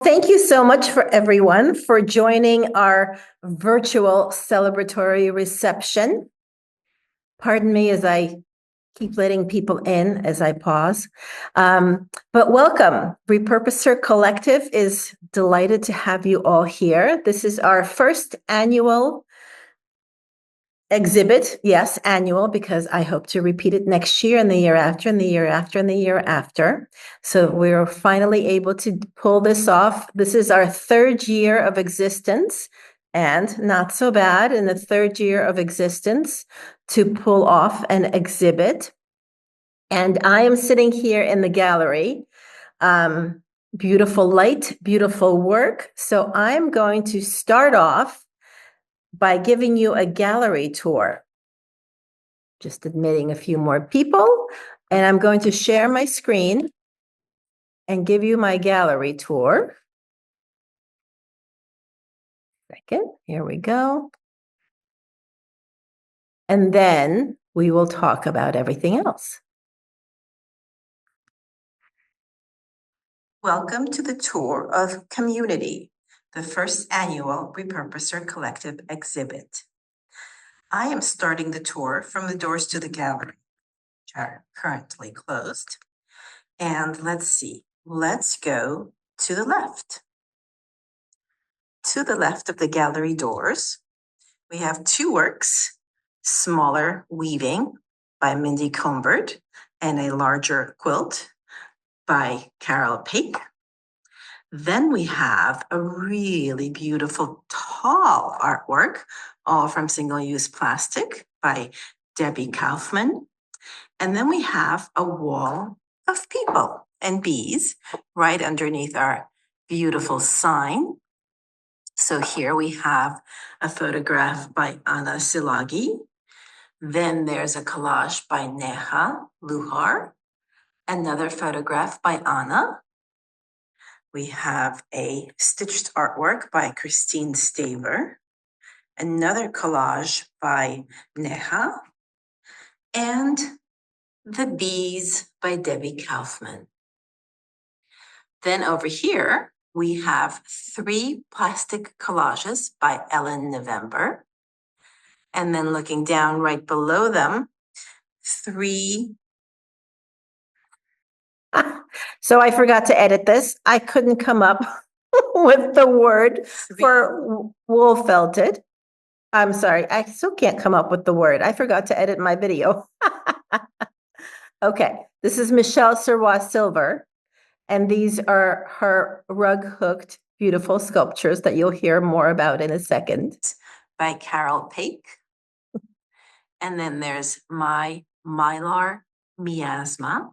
Thank you so much for everyone for joining our virtual celebratory reception. Pardon me as I keep letting people in as I pause. But welcome. Repurposer Collective is delighted to have you all here. This is our first annual exhibit. Yes, annual, because I hope to repeat it next year and the year after and the year after and the year after. So we're finally able to pull this off. This is our third year of existence, and not so bad in the third year of existence to pull off an exhibit. And I am sitting here in the gallery. Beautiful light, beautiful work. So I'm going to start off by giving you a gallery tour. Just admitting a few more people, and I'm going to share my screen and give you my gallery tour. Second, here we go. And then we will talk about everything else. Welcome to the tour of Community, the first annual Repurposer Collective exhibit. I am starting the tour from the doors to the gallery, which are currently closed. And let's see, let's go to the left. To the left of the gallery doors, we have two works, Smaller Weaving by Mindy Combert and a Larger Quilt by Carol Paik. Then we have a really beautiful tall artwork, all from single-use plastic by Debbie Kaufman. And then we have a wall of people and bees right underneath our beautiful sign. So here we have a photograph by Anna Silagi. Then there's a collage by Neha Luhar. Another photograph by Anna. We have a stitched artwork by Christine Staver, another collage by Neha, and The Bees by Debbie Kaufman. Then over here, we have three plastic collages by Ellen November. And then looking down right below them, three. So I forgot to edit this. I couldn't come up with the word for wool felted. I'm sorry, I still can't come up with the word. I forgot to edit my video. Okay, this is Michelle Serwa Silver, and these are her rug hooked beautiful sculptures that you'll hear more about in a second. By Carol Paik. And then there's my Mylar Miasma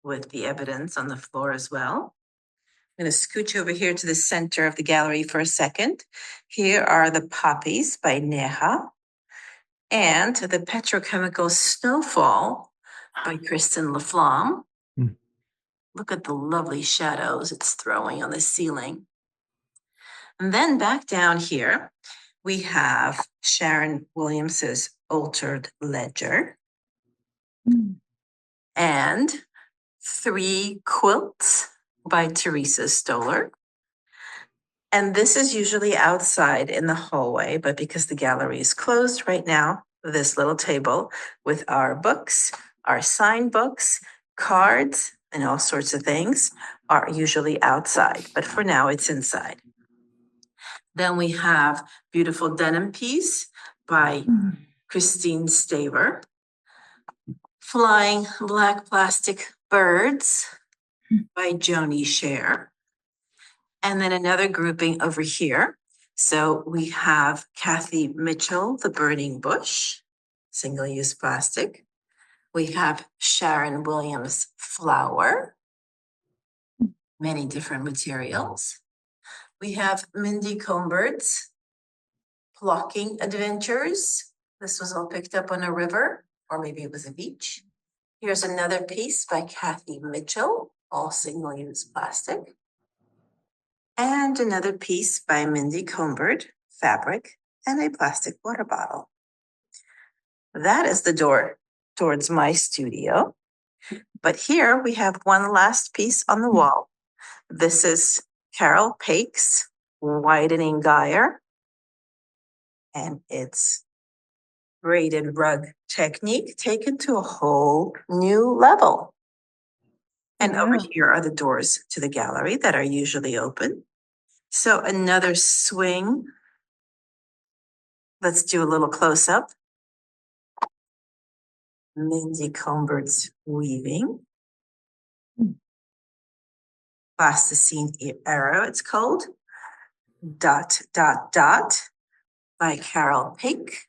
with the evidence on the floor as well. I'm going to scooch over here to the center of the gallery for a second. Here are the poppies by Neha and the petrochemical snowfall by Kristen Laflamme. Look at the lovely shadows it's throwing on the ceiling. And then back down here, we have Sharon Williams's Altered Ledger and three quilts by Teresa Stoller. And this is usually outside in the hallway, but because the gallery is closed right now, this little table with our books, our signed books, cards, and all sorts of things are usually outside, but for now it's inside. Then we have Beautiful Denim Piece by Christine Staver, Flying Black Plastic Birds by Joni Scher, and then another grouping over here. So we have Kathy Mitchell, The Burning Bush, single-use plastic. We have Sharon Williams, Flower, many different materials. We have Mindy Combert's Plucking Adventures. This was all picked up on a river, or maybe it was a beach. Here's another piece by Kathy Mitchell, all single-use plastic. And another piece by Mindy Combert, fabric, and a plastic water bottle. That is the door towards my studio. But here we have one last piece on the wall. This is Carol Pake's Widening Gyre, and its braided rug technique taken to a whole new level. And over here are the doors to the gallery that are usually open. So another swing. Let's do a little close up. Mindy Combert's weaving. Plasticine Arrow, it's called. Dot, dot, dot by Carol Pake.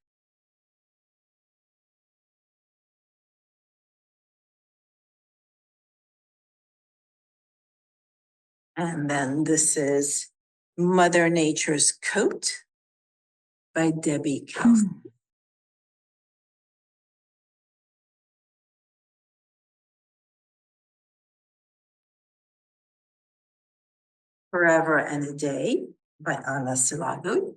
And then this is Mother Nature's Coat by Debbie Kaufman. Forever and a Day by Anna Silagu.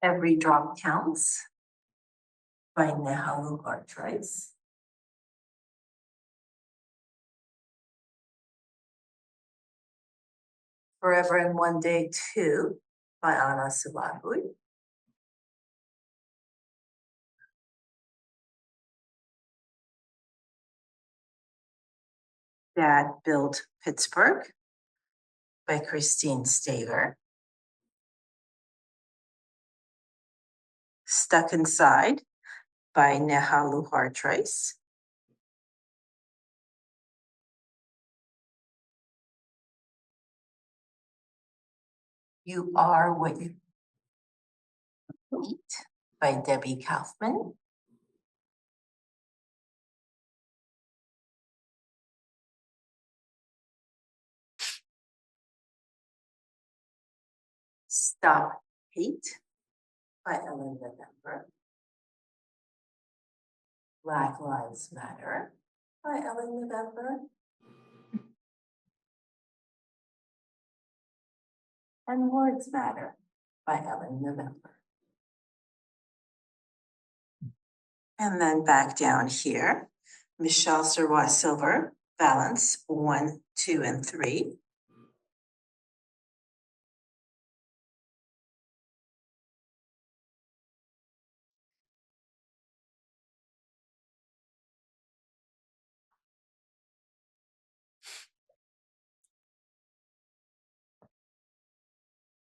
Every Drop Counts by Nehalu Artrice. Forever in One Day Too by Anna Silagu. Dad Built Pittsburgh by Christine Staver. Stuck Inside by Nehalu Artrice. You Are What You Eat by Debbie Kaufman. Stop Hate by Ellen November. Black Lives Matter by Ellen November. And Words Matter by Ellen November. And then back down here, Michelle Serrois Silver, Balance 1, 2, and 3.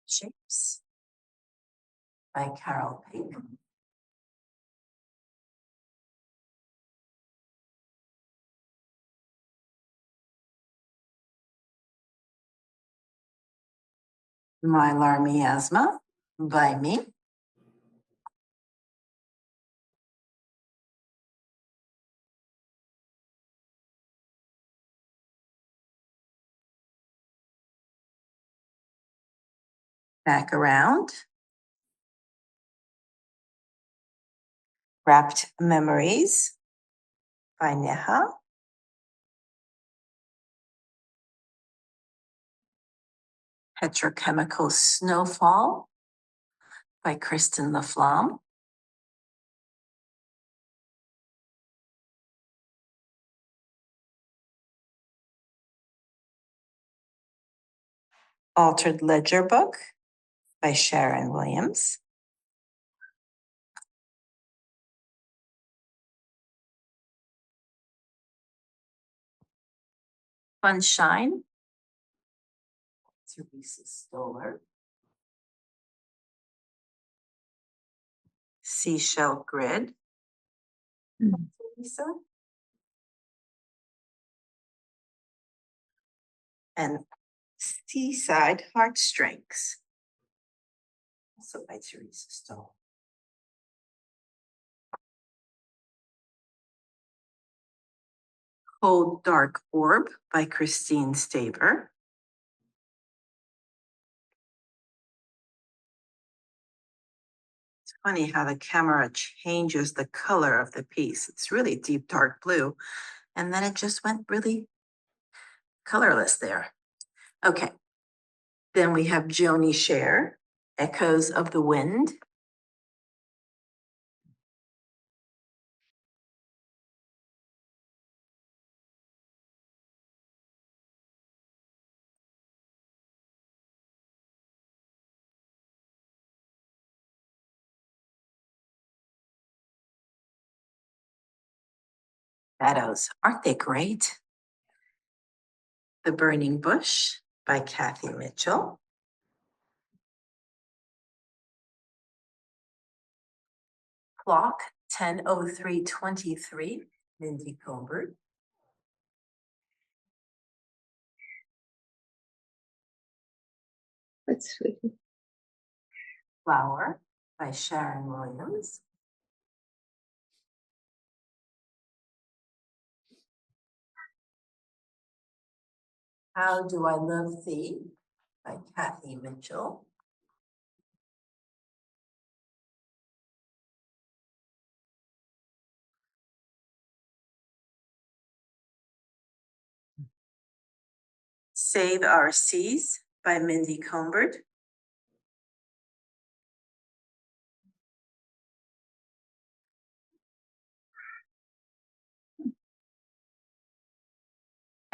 Shapes by Carol Pake. Mylar Miasma by me. Back Around. Wrapped Memories by Neha. Petrochemical Snowfall by Kristen Laflamme. Altered Ledger Book by Sharon Williams. Sunshine, Teresa Stoller. Seashell Grid, Teresa. And Seaside Heartstrings, also by Teresa Stoller. Cold Dark Orb by Christine Staver. It's funny how the camera changes the color of the piece. It's really deep dark blue, and then it just went really colorless there. Okay, then we have Joni Scher, Echoes of the Wind. Shadows, aren't they great? The Burning Bush by Kathy Mitchell. Clock 10:03:23, Mindy Colbert. That's sweet. Flower by Sharon Williams. How Do I Love Thee by Kathy Mitchell. Save Our Seas by Mindy Colbert.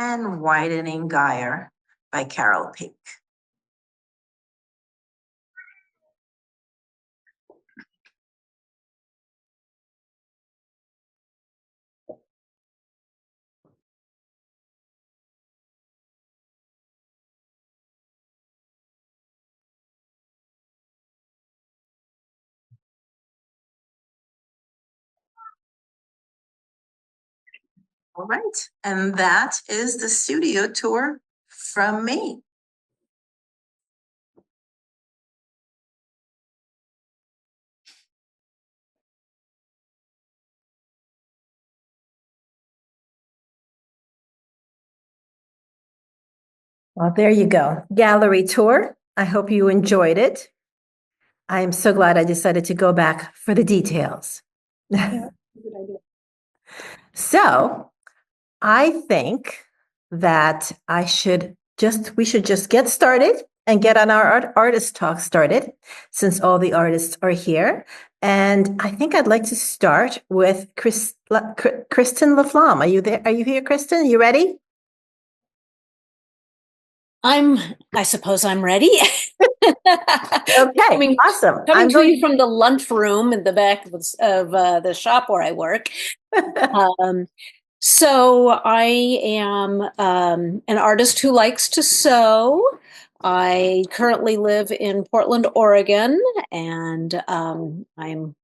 And Widening Gyre by Carol Pink. All right, and that is the studio tour from me. Well, there you go. Gallery tour. I hope you enjoyed it. I am so glad I decided to go back for the details. Yeah, good idea. So I think that we should just get started and get on our artist talk started, since all the artists are here. And I think I'd like to start with Kristen LaFlamme. Are you there? Are you here, Kristen? You ready? I suppose I'm ready. Okay, awesome. Coming to you from the lunchroom in the back of the shop where I work. So I am an artist who likes to sew. I currently live in Portland, Oregon, and I'm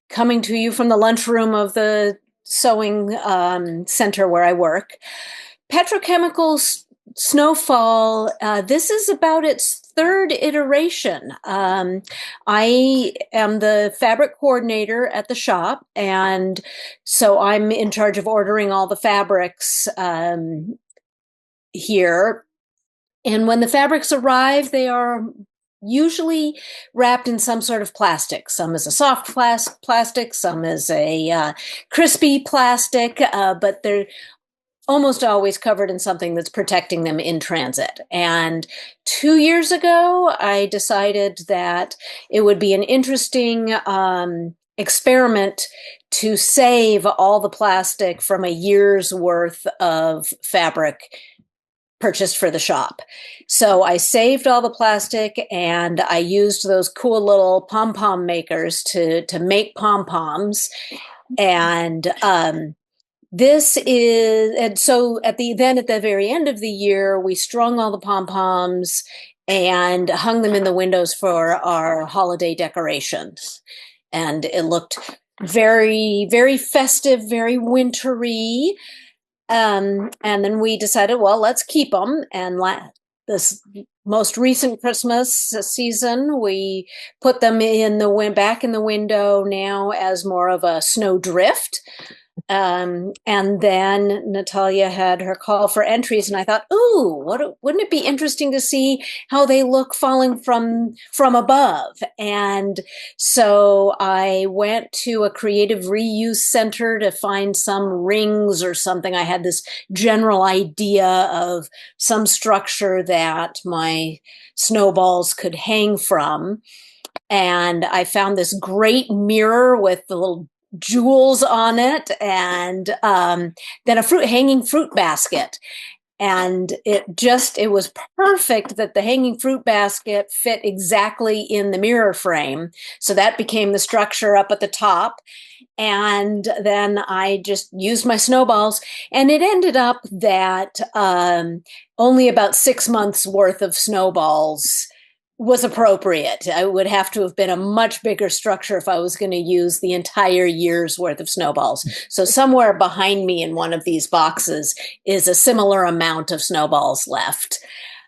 coming to you from the lunchroom of the sewing center where I work. Petrochemical Snowfall, this is about its third iteration. I am the fabric coordinator at the shop, and so I'm in charge of ordering all the fabrics here. And when the fabrics arrive, they are usually wrapped in some sort of plastic. Some is a soft plastic, some is a crispy plastic, but they're almost always covered in something that's protecting them in transit. And 2 years ago, I decided that it would be an interesting experiment to save all the plastic from a year's worth of fabric purchased for the shop. So I saved all the plastic, and I used those cool little pom-pom makers to make pom-poms. And so at the very end of the year, we strung all the pom-poms and hung them in the windows for our holiday decorations. And it looked very, very festive, very wintry. And then we decided, well, let's keep them. And this most recent Christmas season, we put them back in the window now as more of a snowdrift. And then Natalia had her call for entries, and I thought, ooh, wouldn't it be interesting to see how they look falling from above? And so I went to a creative reuse center to find some rings or something. I had this general idea of some structure that my snowballs could hang from. And I found this great mirror with the little jewels on it, and then a hanging fruit basket. And it was perfect that the hanging fruit basket fit exactly in the mirror frame. So that became the structure up at the top. And then I just used my snowballs, and it ended up that only about 6 months worth of snowballs was appropriate. I would have to have been a much bigger structure if I was going to use the entire year's worth of snowballs. So somewhere behind me in one of these boxes is a similar amount of snowballs left.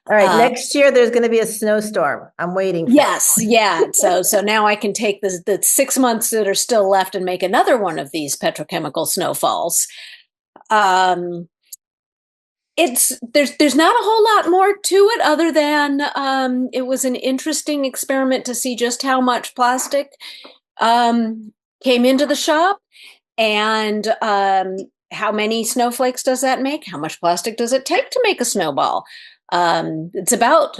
All right, next year there's going to be a snowstorm. I'm waiting for Yes, yeah. So now I can take the 6 months that are still left and make another one of these petrochemical snowfalls. There's not a whole lot more to it other than it was an interesting experiment to see just how much plastic came into the shop, and how many snowflakes does that make? How much plastic does it take to make a snowball? It's about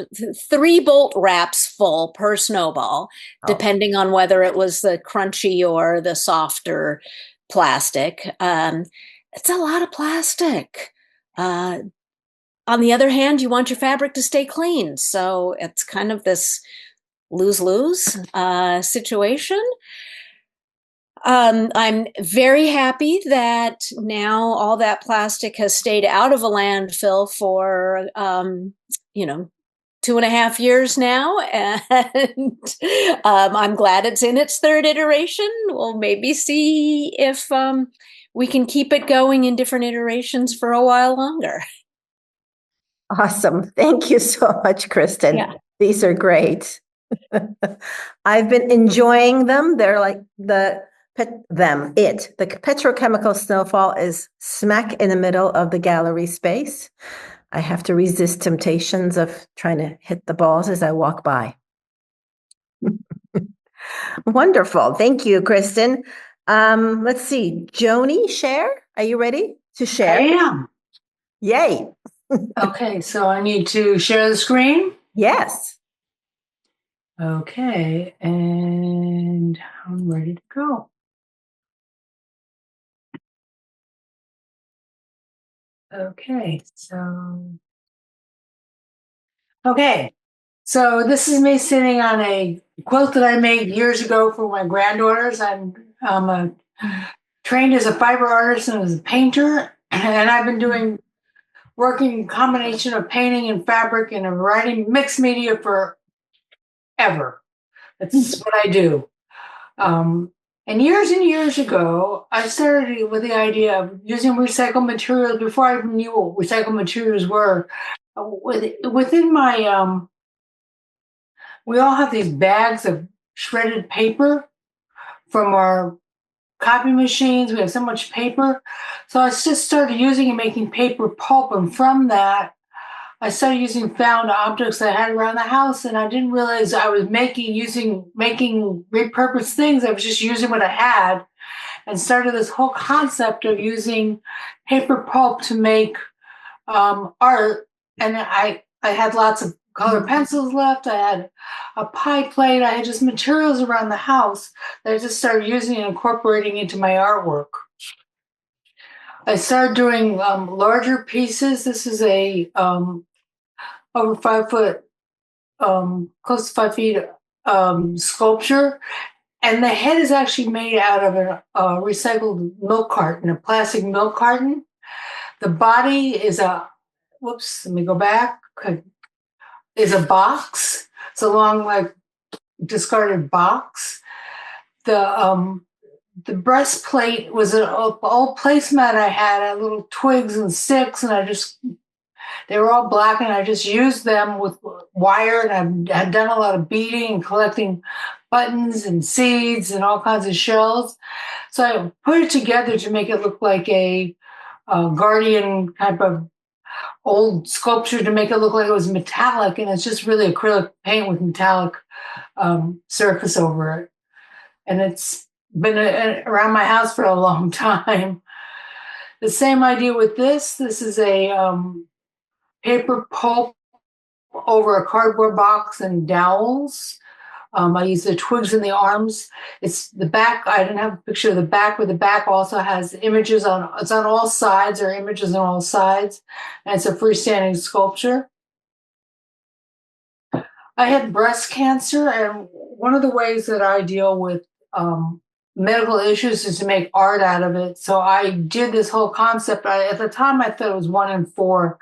3 bolt wraps full per snowball, depending on whether it was the crunchy or the softer plastic. It's a lot of plastic. On the other hand, you want your fabric to stay clean. So it's kind of this lose-lose situation. I'm very happy that now all that plastic has stayed out of a landfill for, 2.5 years now. And I'm glad it's in its 3rd iteration. We'll maybe see if we can keep it going in different iterations for a while longer. Awesome. Thank you so much, Kristen. Yeah. These are great. I've been enjoying them. They're like the petrochemical snowfall is smack in the middle of the gallery space. I have to resist temptations of trying to hit the balls as I walk by. Wonderful. Thank you, Kristen. Let's see. Joni, share. Are you ready to share? I am. Yay. Okay, so I need to share the screen. Yes. Okay, and I'm ready to go. Okay, so this is me sitting on a quilt that I made years ago for my granddaughters. I'm trained as a fiber artist and as a painter, and I've been working combination of painting and fabric and a variety of mixed media forever. That's what I do. And years ago, I started with the idea of using recycled materials before I even knew what recycled materials were. Within my, we all have these bags of shredded paper from our copy machines. We have so much paper. So I just started using and making paper pulp. And from that, I started using found objects I had around the house, and I didn't realize I was making repurposed things. I was just using what I had, and started this whole concept of using paper pulp to make art. And I had lots of colored pencils left. I had a pie plate. I had just materials around the house that I just started using and incorporating into my artwork. I started doing larger pieces. This is a over 5 foot, close to 5 feet sculpture. And the head is actually made out of a recycled milk carton, a plastic milk carton. The body is let me go back, is a box. It's a long, discarded box. The breastplate was an old placemat I had, little twigs and sticks, and they were all black, and I just used them with wire, and I had done a lot of beading and collecting buttons and seeds and all kinds of shells. So I put it together to make it look like a guardian type of old sculpture, to make it look like it was metallic, and it's just really acrylic paint with metallic surface over it. And it's been around my house for a long time. The same idea with this. This is a paper pulp over a cardboard box and dowels. I use the twigs in the arms. It's the back. I didn't have a picture of the back, but the back also has images on. It's on all sides, or images on all sides, and it's a freestanding sculpture. I had breast cancer, and one of the ways that I deal with medical issues is to make art out of it. So I did this whole concept. At the time, I thought it was 1 in 4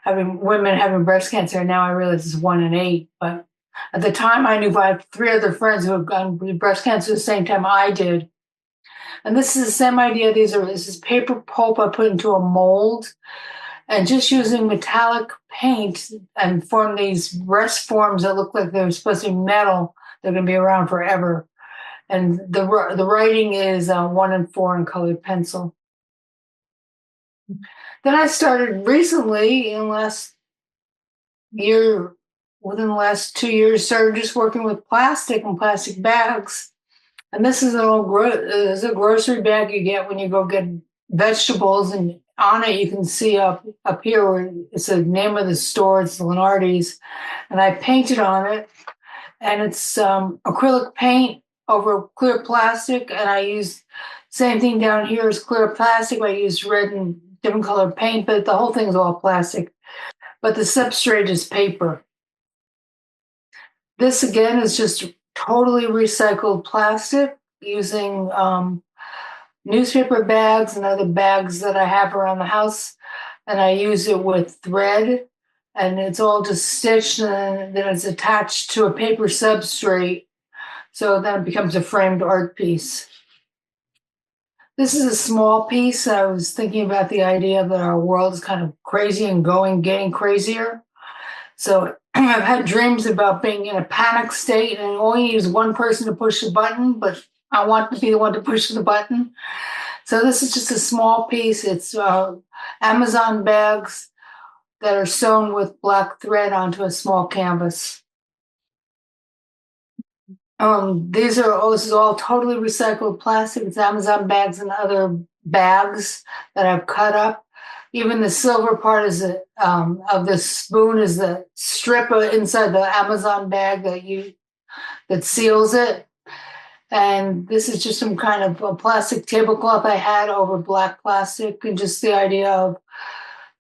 women having breast cancer. And now I realize it's 1 in 8. But at the time, I knew I had 3 other friends who had gotten breast cancer at the same time I did. And this is the same idea. This is paper pulp I put into a mold, and just using metallic paint and form these breast forms that look like they're supposed to be metal. They're going to be around forever. And the writing is 1 in 4 in colored pencil. Then I started recently within the last 2 years, started just working with plastic and plastic bags. And this is a grocery bag you get when you go get vegetables, and on it you can see up here where it's the name of the store. It's Lenardi's, and I painted on it, and it's acrylic paint over clear plastic, and I used same thing down here is clear plastic. I used red and different colored paint, but the whole thing is all plastic. But the substrate is paper. This again is just totally recycled plastic using newspaper bags and other bags that I have around the house, and I use it with thread, and it's all just stitched, and then it's attached to a paper substrate, so then it becomes a framed art piece. This is a small piece. I was thinking about the idea that our world is kind of crazy and getting crazier. So I've had dreams about being in a panic state, and only need is one person to push the button, but I want to be the one to push the button. So this is just a small piece. It's Amazon bags that are sewn with black thread onto a small canvas. This is all totally recycled plastic. It's Amazon bags and other bags that I've cut up. Even the silver part is of the spoon is the strip inside the Amazon bag that seals it. And this is just some kind of a plastic tablecloth I had over black plastic, and just the idea of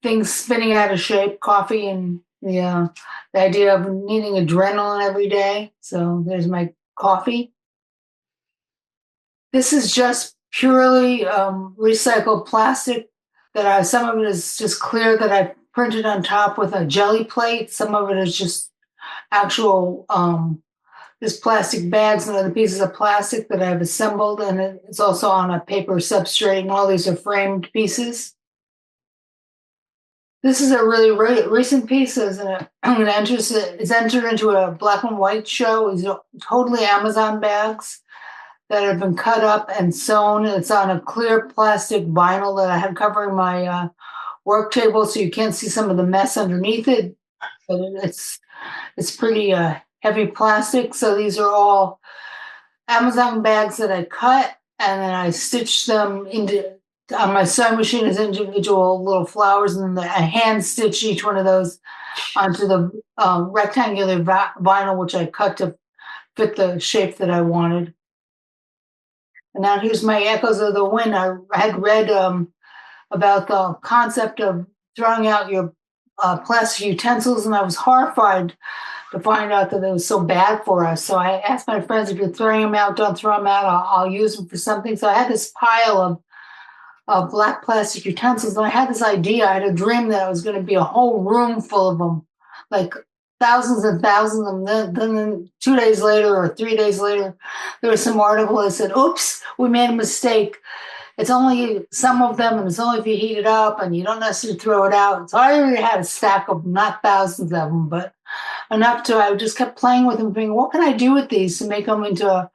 things spinning out of shape, coffee, and the idea of needing adrenaline every day. So there's my coffee. This is just purely recycled plastic some of it is just clear that I printed on top with a jelly plate. Some of it is just actual just plastic bags and other pieces of plastic that I've assembled, and it's also on a paper substrate, and all these are framed pieces. This is a really recent piece. It's entered into a black and white show. These are totally Amazon bags that have been cut up and sewn. It's on a clear plastic vinyl that I had covering my work table, so you can't see some of the mess underneath it. But it's pretty heavy plastic. So these are all Amazon bags that I cut, and then I stitched them on my sewing machine as individual little flowers, and then I hand stitch each one of those onto the rectangular vinyl, which I cut to fit the shape that I wanted. And now here's my Echoes of the Wind. I had read about the concept of throwing out your plastic utensils, and I was horrified to find out that it was so bad for us. So I asked my friends, if you're throwing them out, don't throw them out. I'll use them for something. So I had this pile of black plastic utensils, and I had this idea. I had a dream that it was going to be a whole room full of them, like thousands and thousands of them. Then 2 days later or 3 days later, there was some article that said, oops, we made a mistake. It's only some of them, and it's only if you heat it up, and you don't necessarily throw it out. So I already had a stack of, not thousands of them, but enough I just kept playing with them, thinking, what can I do with these to make them into a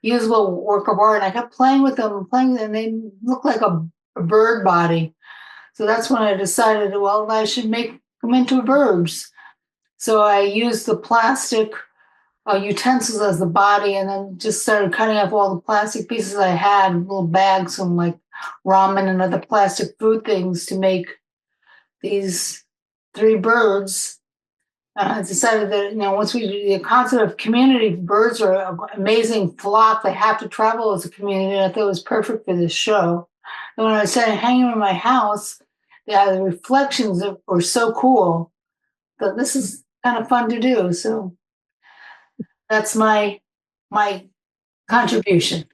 usable work of art? And I kept playing with them, and they look like a bird body. So that's when I decided, well, I should make them into birds. So I used the plastic utensils as the body, and then just started cutting up all the plastic pieces I had, little bags from like ramen and other plastic food things, to make these 3 birds. I decided that, once we do the concept of community, birds are an amazing flock. They have to travel as a community. And I thought it was perfect for this show. And when I started hanging them in my house, the reflections were so cool. But this is kind of fun to do. So that's my contribution.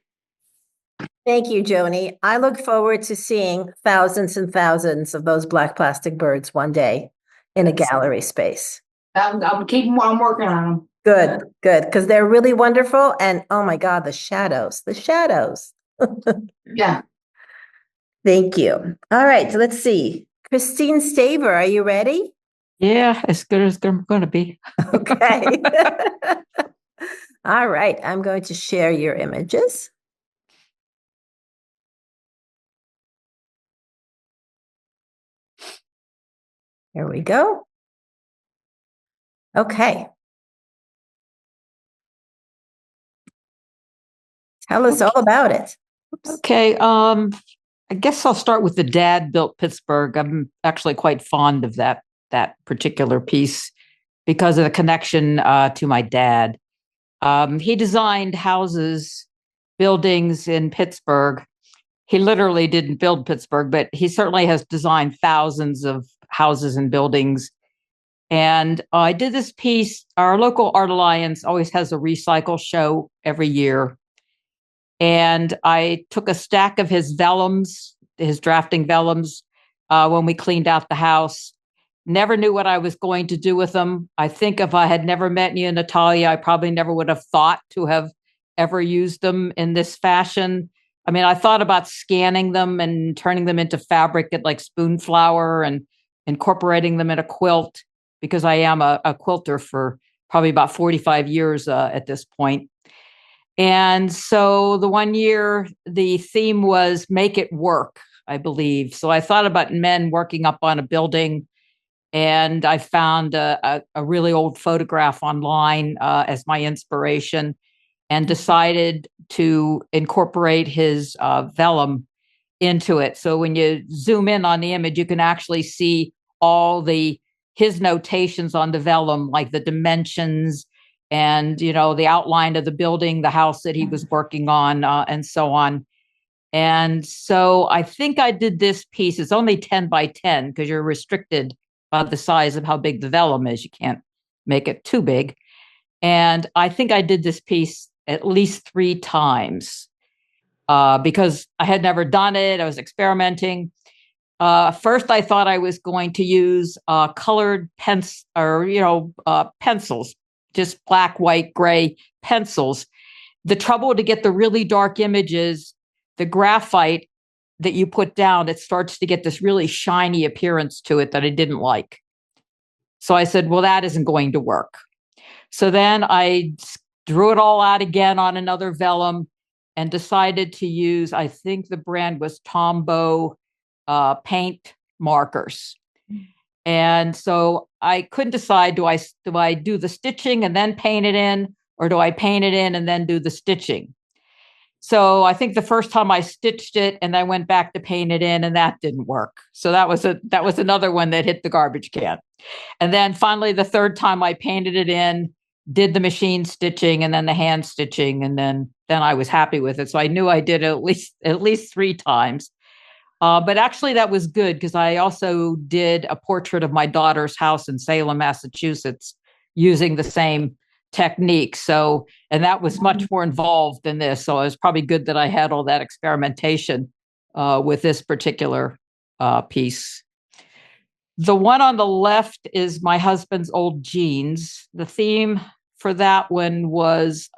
Thank you, Joni. I look forward to seeing thousands and thousands of those black plastic birds one day in a gallery space. I'm working on them. Good, good, because they're really wonderful. And oh my God, the shadows. Yeah. Thank you. All right, so let's see. Christine Staver, are you ready? Yeah, as good as I'm going to be. Okay. All right, I'm going to share your images. Here we go. Okay. Tell us all about it. Okay, I guess I'll start with the Dad Built Pittsburgh. I'm actually quite fond of that particular piece because of the connection to my dad. He designed houses, buildings in Pittsburgh. He literally didn't build Pittsburgh, but he certainly has designed thousands of houses and buildings. And I did this piece. Our local Art Alliance always has a recycle show every year. And I took a stack of his vellums, his drafting vellums, when we cleaned out the house. Never knew what I was going to do with them. I think if I had never met you, Natalia, I probably never would have thought to have ever used them in this fashion. I mean, I thought about scanning them and turning them into fabric at like spoon flower and incorporating them in a quilt because I am a quilter for probably about 45 years at this point. And so the one year, the theme was make it work, I believe. So I thought about men working up on a building, and I found a really old photograph online as my inspiration and decided to incorporate his vellum into it. So when you zoom in on the image, you can actually see all his notations on the vellum, like the dimensions and, the outline of the building, the house that he was working on, and so on. And so I think I did this piece. It's only 10 by 10 because you're restricted by the size of how big the vellum is. You can't make it too big. And I think I did this piece at least 3 times because I had never done it. I was experimenting. First, I thought I was going to use colored pencils, just black, white, gray pencils. The trouble to get the really dark images, the graphite that you put down, it starts to get this really shiny appearance to it that I didn't like. So I said, well, that isn't going to work. So then I drew it all out again on another vellum and decided to use, I think the brand was Tombow paint markers. And so I couldn't decide, do I do the stitching and then paint it in, or do I paint it in and then do the stitching? So I think the first time I stitched it and I went back to paint it in, and that didn't work. So that was another one that hit the garbage can. And then finally, the third time I painted it in, did the machine stitching and then the hand stitching, and then I was happy with it. So I knew I did it at least 3 times. But actually, that was good because I also did a portrait of my daughter's house in Salem, Massachusetts, using the same technique. So, and that was much more involved than this. So it was probably good that I had all that experimentation with this particular piece. The one on the left is my husband's old jeans. The theme for that one was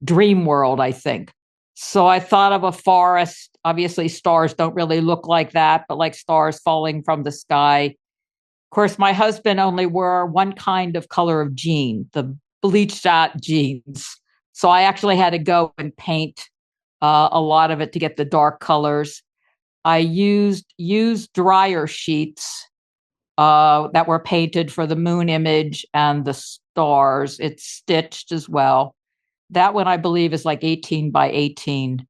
Dream World, I think. So I thought of a forest. Obviously, stars don't really look like that, but like stars falling from the sky. Of course, my husband only wore one kind of color of jean, the bleached out jeans. So I actually had to go and paint a lot of it to get the dark colors. I used dryer sheets that were painted for the moon image and the stars. It's stitched as well. That one, I believe, is like 18 by 18.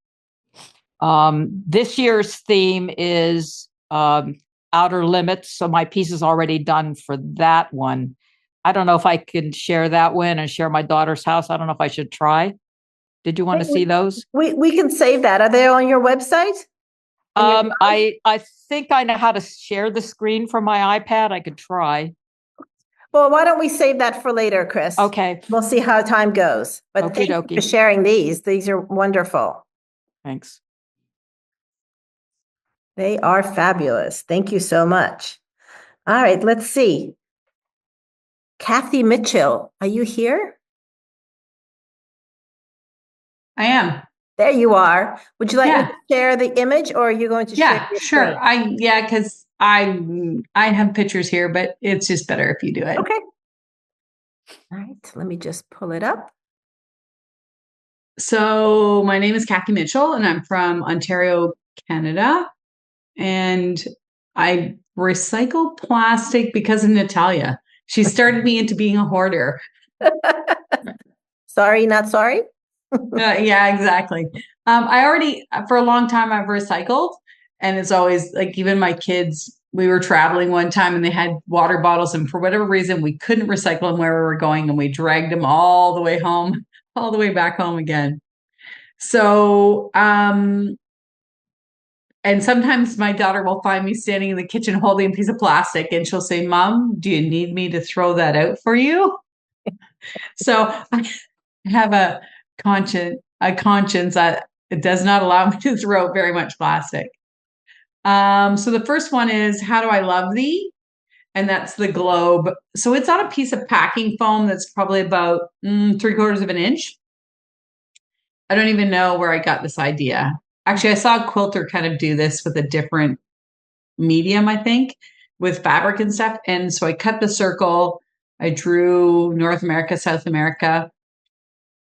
This year's theme is outer limits. So my piece is already done for that one. I don't know if I can share that one and share my daughter's house. I don't know if I should try. Did you want to see those? We can save that. Are they on your website? I think I know how to share the screen from my iPad. I could try. Well, why don't we save that for later, Chris? Okay. We'll see how time goes. But Okie thank you dokie. for sharing these. These are wonderful. Thanks. They are fabulous. Thank you so much. All right, let's see. Kathy Mitchell, are you here? I am. There you are. Would you like me Yeah. to share the image or are you going to share Yeah, your sure. screen? Because I have pictures here, but it's just better if you do it. Okay. All right, let me just pull it up. So my name is Kathy Mitchell, and I'm from Ontario, Canada. And I recycle plastic because of Natalia. She started me into being a hoarder. Sorry, not sorry. Yeah, exactly. I already, for a long time, I've recycled, and it's always like, even my kids, we were traveling one time and they had water bottles, and for whatever reason, we couldn't recycle them where we were going, and we dragged them all the way home, all the way back home again. So, and sometimes my daughter will find me standing in the kitchen holding a piece of plastic, and she'll say, "Mom, do you need me to throw that out for you?" So I have a conscience that it does not allow me to throw out very much plastic. So the first one is, "How do I love thee?" And that's the globe. So it's on a piece of packing foam that's probably about 3/4 of an inch. I don't even know where I got this idea. Actually, I saw a quilter kind of do this with a different medium, I think, with fabric and stuff. And so I cut the circle. I drew North America, South America.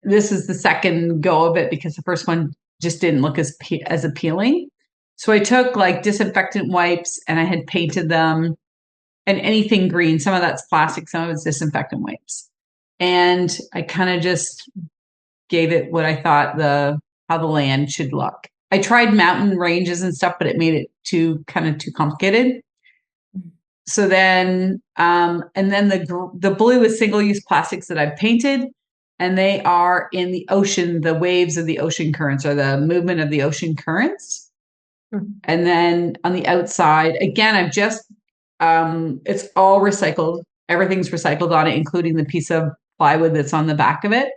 This is the second go of it because the first one just didn't look as appealing. So I took like disinfectant wipes and I had painted them, and anything green. Some of that's plastic, some of it's disinfectant wipes. And I kind of just gave it what I thought how the land should look. I tried mountain ranges and stuff, but it made it too complicated. So then, and then the blue is single-use plastics that I've painted, and they are in the ocean, the waves of the ocean currents, or the movement of the ocean currents. Mm-hmm. And then on the outside, again, I've just, it's all recycled. Everything's recycled on it, including the piece of plywood that's on the back of it.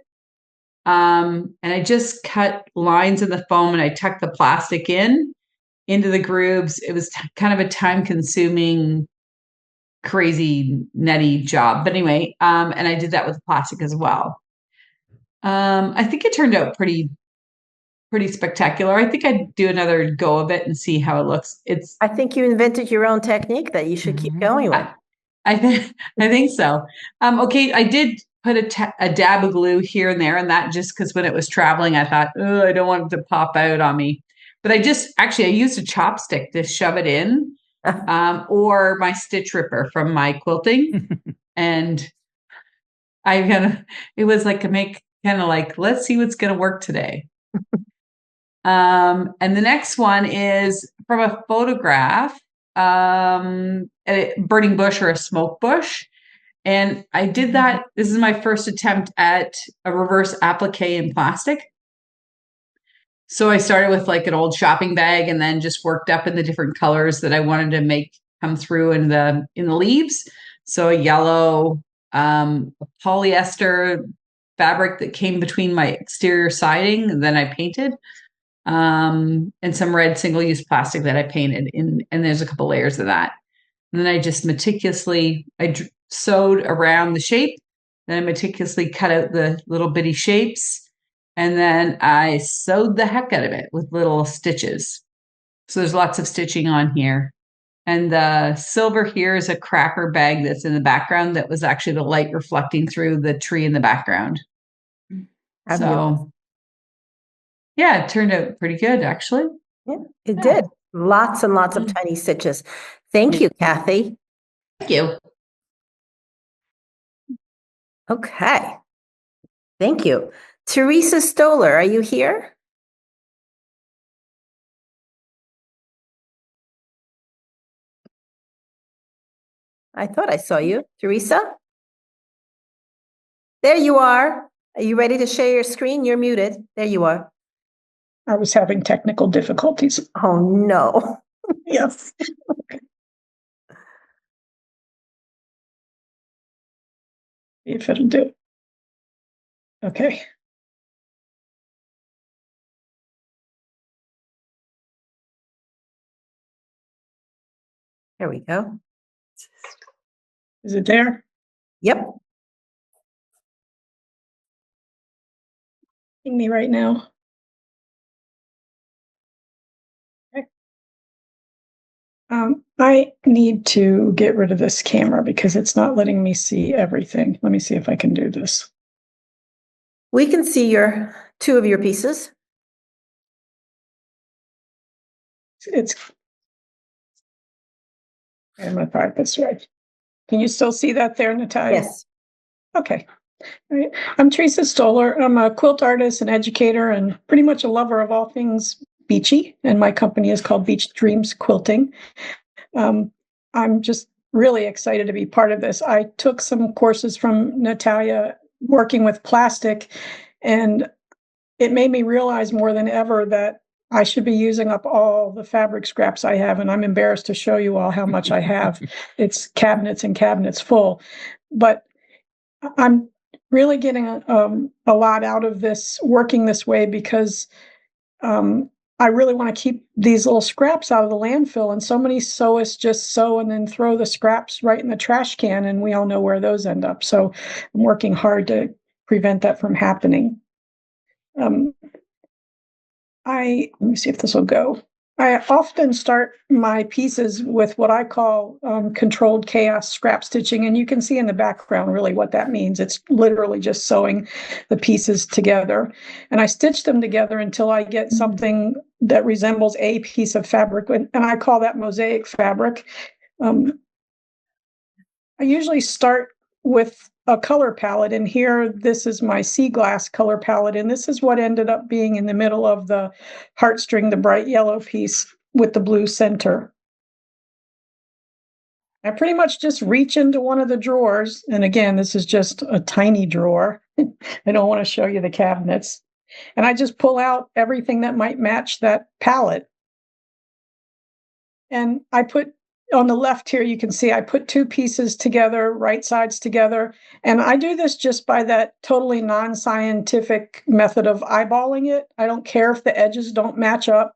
And I just cut lines in the foam and I tucked the plastic into the grooves. It was kind of a time-consuming, crazy, nutty job. But anyway, and I did that with plastic as well. I think it turned out pretty spectacular. I think I'd do another go of it and see how it looks. I think you invented your own technique that you should keep going with. I think so. Okay, I did put a dab of glue here and there, and that just because when it was traveling, I thought, oh, I don't want it to pop out on me. But I used a chopstick to shove it in, or my stitch ripper from my quilting. And it was like let's see what's going to work today. And the next one is from a photograph, a burning bush or a smoke bush. And I did that. This is my first attempt at a reverse applique in plastic. So I started with like an old shopping bag and then just worked up in the different colors that I wanted to make come through in the leaves. So a yellow, polyester fabric that came between my exterior siding, and then I painted, and some red single-use plastic that I painted in, and there's a couple layers of that. And then I just meticulously, sewed around the shape, then I meticulously cut out the little bitty shapes, and then I sewed the heck out of it with little stitches. So there's lots of stitching on here. And the silver here is a cracker bag that's in the background that was actually the light reflecting through the tree in the background. So yeah, it turned out pretty good, actually. Yeah, it did. Lots and lots of tiny stitches. Thank you, Kathy. Thank you. Okay. Thank you. Teresa Stoller, are you here? I thought I saw you. Teresa? There you are. Are you ready to share your screen? You're muted. There you are. I was having technical difficulties. Oh, no. Yes. If it'll do it. Okay. There we go. Is it there? Yep. Seeing me right now. Okay. I need to get rid of this camera because it's not letting me see everything. Let me see if I can do this. We can see two of your pieces. It's. I'm gonna try this right. Can you still see that there, Natalia? Yes. Okay. All right. I'm Teresa Stoller. I'm a quilt artist and educator and pretty much a lover of all things beachy. And my company is called Beach Dreams Quilting. I'm just really excited to be part of this. I took some courses from Natalia working with plastic, and it made me realize more than ever that I should be using up all the fabric scraps I have. And I'm embarrassed to show you all how much I have. It's cabinets and cabinets full. But I'm really getting a lot out of this working this way because I really want to keep these little scraps out of the landfill. And so many sewists just sew and then throw the scraps right in the trash can, and we all know where those end up. So I'm working hard to prevent that from happening. Let me see if this will go. I often start my pieces with what I call controlled chaos scrap stitching, and you can see in the background really what that means. It's literally just sewing the pieces together, and I stitch them together until I get something that resembles a piece of fabric, and I call that mosaic fabric. I usually start with a color palette, and here this is my sea glass color palette, and this is what ended up being in the middle of the heartstring, the bright yellow piece with the blue center. I pretty much just reach into one of the drawers, and again, this is just a tiny drawer. I don't want to show you the cabinets. And I just pull out everything that might match that palette. And I put on the left here, you can see I put two pieces together, right sides together. And I do this just by that totally non-scientific method of eyeballing it. I don't care if the edges don't match up.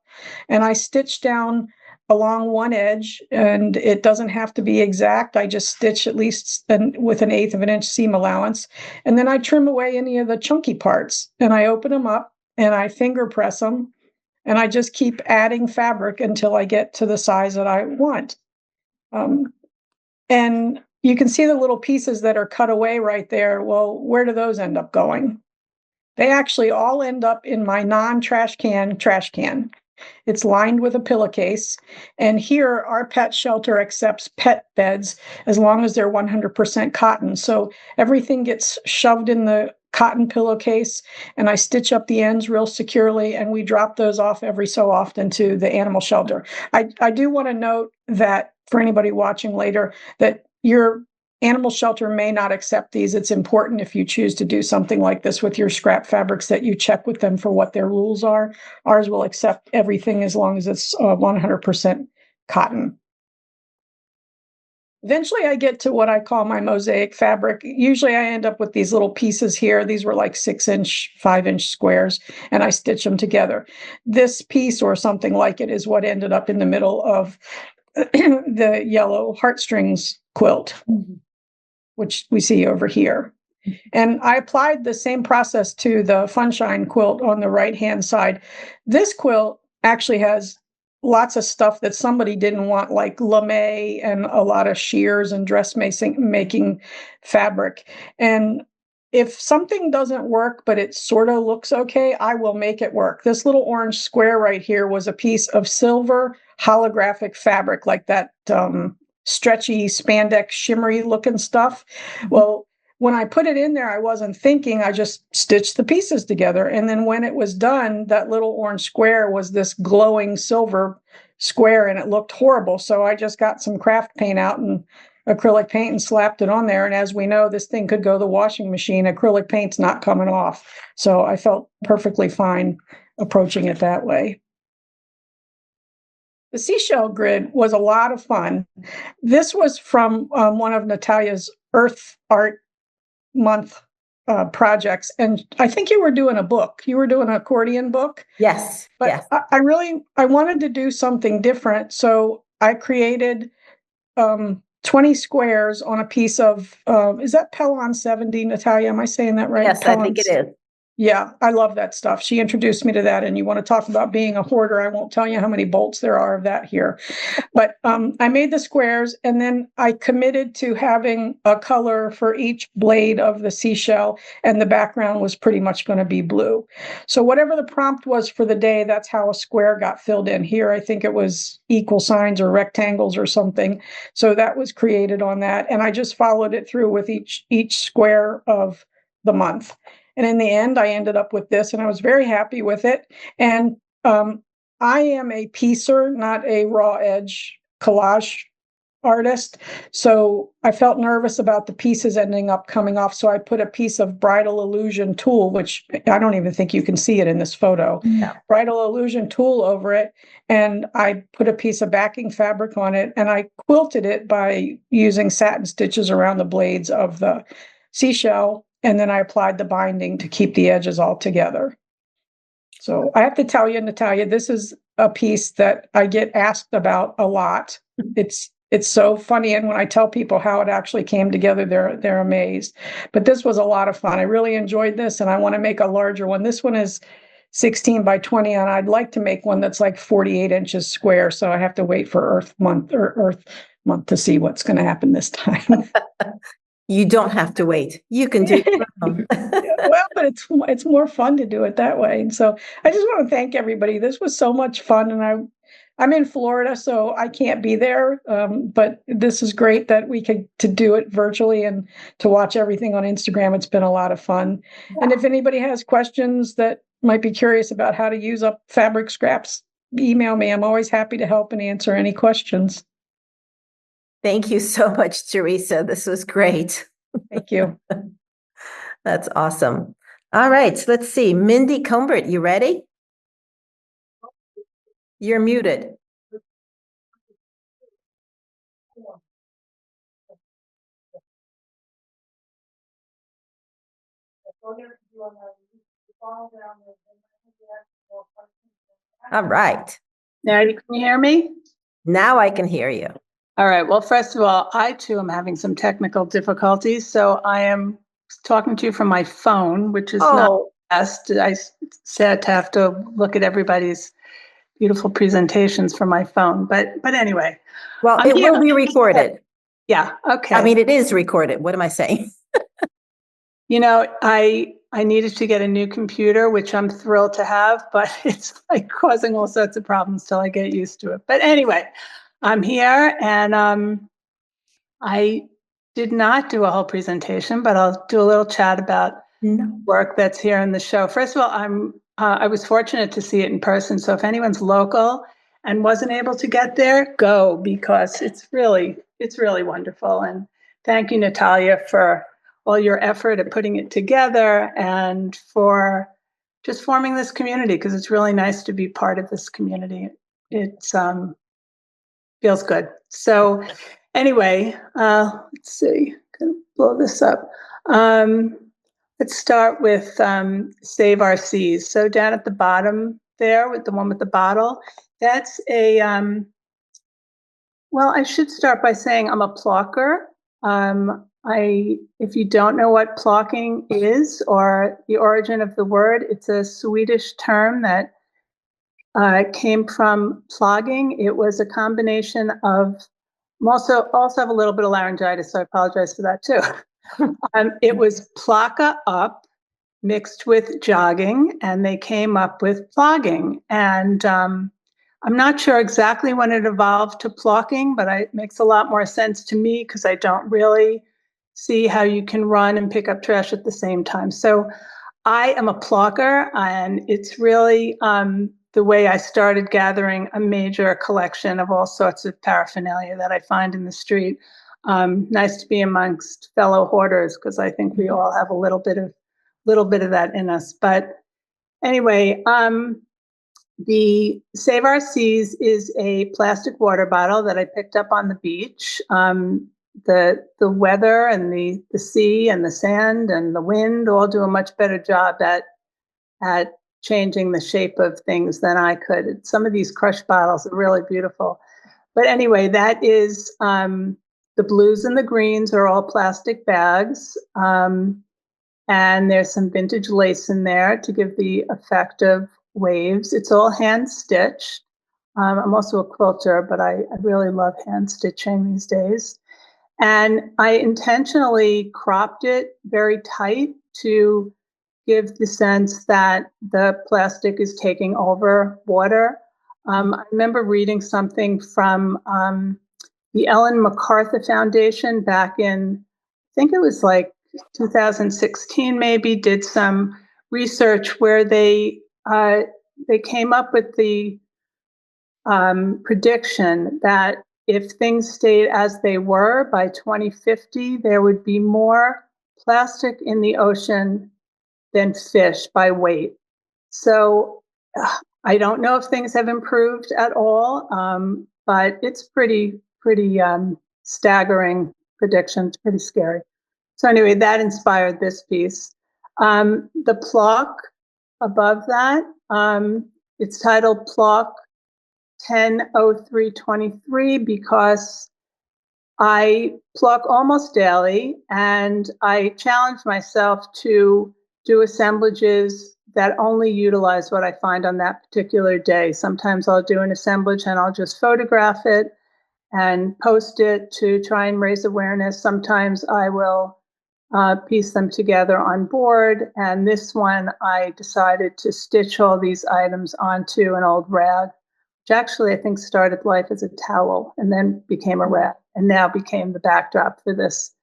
And I stitch down along one edge, and it doesn't have to be exact. I just stitch at least with an 1/8 of an inch seam allowance. And then I trim away any of the chunky parts, and I open them up and I finger press them. And I just keep adding fabric until I get to the size that I want. And you can see the little pieces that are cut away right there. Well, where do those end up going? They actually all end up in my non-trash can trash can. It's lined with a pillowcase. And here, our pet shelter accepts pet beds as long as they're 100% cotton. So everything gets shoved in the cotton pillowcase, and I stitch up the ends real securely, and we drop those off every so often to the animal shelter. I do want to note that for anybody watching later, that your animal shelter may not accept these. It's important if you choose to do something like this with your scrap fabrics that you check with them for what their rules are. Ours will accept everything as long as it's 100% cotton. Eventually I get to what I call my mosaic fabric. Usually I end up with these little pieces here. These were like 6-inch, 5-inch squares, and I stitch them together. This piece or something like it is what ended up in the middle of the yellow heartstrings quilt, which we see over here. And I applied the same process to the Funshine quilt on the right-hand side. This quilt actually has lots of stuff that somebody didn't want, like lame and a lot of shears and dressmaking fabric. And if something doesn't work, but it sort of looks okay, I will make it work. This little orange square right here was a piece of silver holographic fabric, like that stretchy spandex shimmery looking stuff. Well, when I put it in there, I wasn't thinking, I just stitched the pieces together. And then when it was done, that little orange square was this glowing silver square, and it looked horrible. So I just got some craft paint out and acrylic paint and slapped it on there. And as we know, this thing could go to the washing machine. Acrylic paint's not coming off. So I felt perfectly fine approaching it that way. The seashell grid was a lot of fun. This was from one of Natalia's Earth Art Month projects. And I think you were doing a book. You were doing an accordion book. Yes. But Yes. I wanted to do something different. So I created 20 squares on a piece of, is that Pellon 70, Natalia? Am I saying that right? Yes, I think it is. Yeah, I love that stuff. She introduced me to that. And you want to talk about being a hoarder. I won't tell you how many bolts there are of that here. But I made the squares, and then I committed to having a color for each blade of the seashell, and the background was pretty much going to be blue. So whatever the prompt was for the day, that's how a square got filled in. Here, I think it was equal signs or rectangles or something. So that was created on that. And I just followed it through with each square of the month. And in the end, I ended up with this, and I was very happy with it. And I am a piecer, not a raw edge collage artist. So I felt nervous about the pieces ending up coming off. So I put a piece of bridal illusion tulle, which I don't even think you can see it in this photo. No. Bridal illusion tulle over it. And I put a piece of backing fabric on it, and I quilted it by using satin stitches around the blades of the seashell. And then I applied the binding to keep the edges all together. So I have to tell you, Natalia, this is a piece that I get asked about a lot. It's so funny. And when I tell people how it actually came together, they're amazed. But this was a lot of fun. I really enjoyed this, and I want to make a larger one. This one is 16 by 20, and I'd like to make one that's like 48 inches square. So I have to wait for Earth Month to see what's going to happen this time. You don't have to wait. You can do it. Well, but it's more fun to do it that way. And so I just want to thank everybody. This was so much fun, and I'm in Florida, so I can't be there. But this is great that we could to do it virtually and to watch everything on Instagram. It's been a lot of fun. Yeah. And if anybody has questions that might be curious about how to use up fabric scraps, email me. I'm always happy to help and answer any questions. Thank you so much, Teresa. This was great. Thank you. That's awesome. All right, let's see. Mindy Cumbert, you ready? You're muted. All right. Now, can you hear me? Now I can hear you. All right. Well, first of all, I too am having some technical difficulties. So I am talking to you from my phone, which is not the best. I sad to have to look at everybody's beautiful presentations from my phone. But anyway. Well, it will be recorded. Yeah. Okay. I mean, it is recorded. What am I saying? You know, I needed to get a new computer, which I'm thrilled to have, but it's like causing all sorts of problems till I get used to it. But anyway, I'm here, and I did not do a whole presentation, but I'll do a little chat about work that's here in the show. First of all, I was fortunate to see it in person. So if anyone's local and wasn't able to get there, go, because it's really wonderful. And thank you, Natalia, for all your effort at putting it together and for just forming this community, because it's really nice to be part of this community. It's feels good. So anyway, let's see, gonna blow this up. Let's start with Save Our Seas. So down at the bottom there, with the one with the bottle, that's a, well, I should start by saying I'm a plocker. If you don't know what plocking is or the origin of the word, it's a Swedish term that came from plogging. It was a combination of, I'm also have a little bit of laryngitis, so I apologize for that too. It was plocka up mixed with jogging, and they came up with plogging. And I'm not sure exactly when it evolved to plocking, but it makes a lot more sense to me because I don't really see how you can run and pick up trash at the same time. So I am a plocker, and it's really the way I started gathering a major collection of all sorts of paraphernalia that I find in the street. Nice to be amongst fellow hoarders because I think we all have a little bit of that in us. But anyway, the Save Our Seas is a plastic water bottle that I picked up on the beach. The weather and the sea and the sand and the wind all do a much better job at changing the shape of things than I could. Some of these crushed bottles are really beautiful. But anyway, that is the blues and the greens are all plastic bags. And there's some vintage lace in there to give the effect of waves. It's all hand stitched. I'm also a quilter, but I really love hand stitching these days. And I intentionally cropped it very tight to give the sense that the plastic is taking over water. I remember reading something from the Ellen MacArthur Foundation back in, I think it was like 2016 maybe, did some research where they came up with the prediction that if things stayed as they were by 2050, there would be more plastic in the ocean than fish by weight. So I don't know if things have improved at all, but it's pretty staggering predictions, pretty scary. So anyway, that inspired this piece. The plaque above that, it's titled Plaque 100323 because I pluck almost daily, and I challenge myself to do assemblages that only utilize what I find on that particular day. Sometimes I'll do an assemblage and I'll just photograph it and post it to try and raise awareness. Sometimes I will piece them together on board. And this one, I decided to stitch all these items onto an old rag, which actually I think started life as a towel and then became a rag and now became the backdrop for this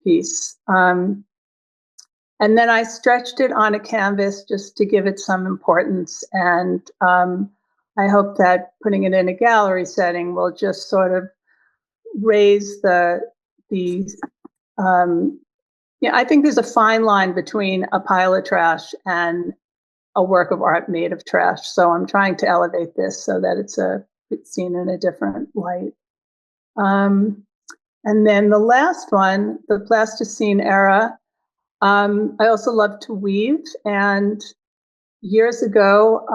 piece. And then I stretched it on a canvas just to give it some importance. And I hope that putting it in a gallery setting will just sort of raise I think there's a fine line between a pile of trash and a work of art made of trash. So I'm trying to elevate this so that it's seen in a different light. And then the last one, the Plasticine era. I also love to weave. And years ago,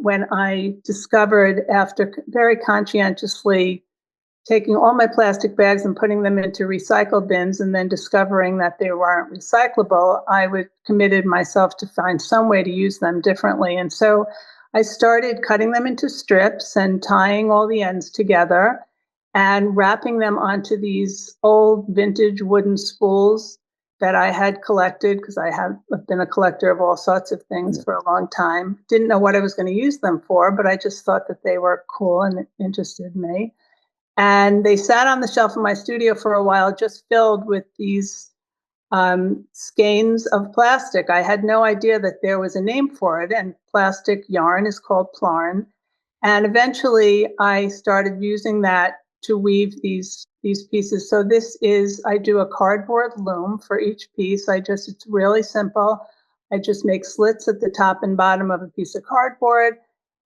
when I discovered, after very conscientiously taking all my plastic bags and putting them into recycle bins and then discovering that they weren't recyclable, I committed myself to find some way to use them differently. And so I started cutting them into strips and tying all the ends together and wrapping them onto these old vintage wooden spools that I had collected, because I've been a collector of all sorts of things for a long time. Didn't know what I was going to use them for, but I just thought that they were cool and interested me. And they sat on the shelf in my studio for a while, just filled with these skeins of plastic. I had no idea that there was a name for it, and plastic yarn is called plarn. And eventually I started using that to weave these pieces. So I do a cardboard loom for each piece. It's really simple. I just make slits at the top and bottom of a piece of cardboard.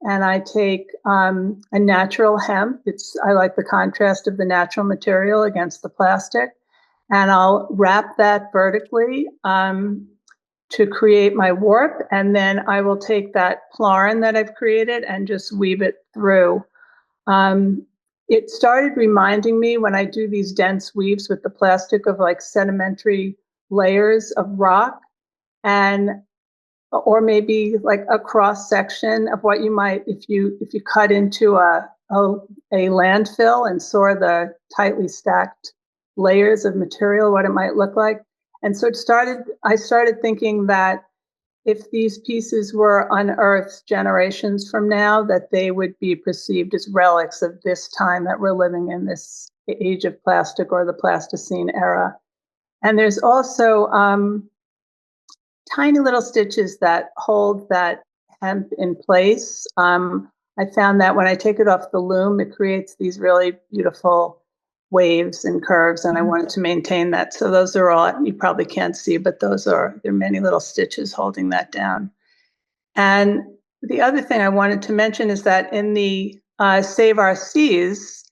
And I take a natural hemp. I like the contrast of the natural material against the plastic. And I'll wrap that vertically to create my warp. And then I will take that plarn that I've created and just weave it through. It started reminding me, when I do these dense weaves with the plastic, of like sedimentary layers of rock, or maybe like a cross section of what you might, if you cut into a landfill and saw the tightly stacked layers of material, what it might look like. And so I started thinking that if these pieces were unearthed generations from now, that they would be perceived as relics of this time that we're living in, this age of plastic or the Plasticine era. And there's also tiny little stitches that hold that hemp in place. I found that when I take it off the loom, it creates these really beautiful waves and curves, and I wanted to maintain that. So those are all, you probably can't see, but there are many little stitches holding that down. And the other thing I wanted to mention is that in the Save Our Seas,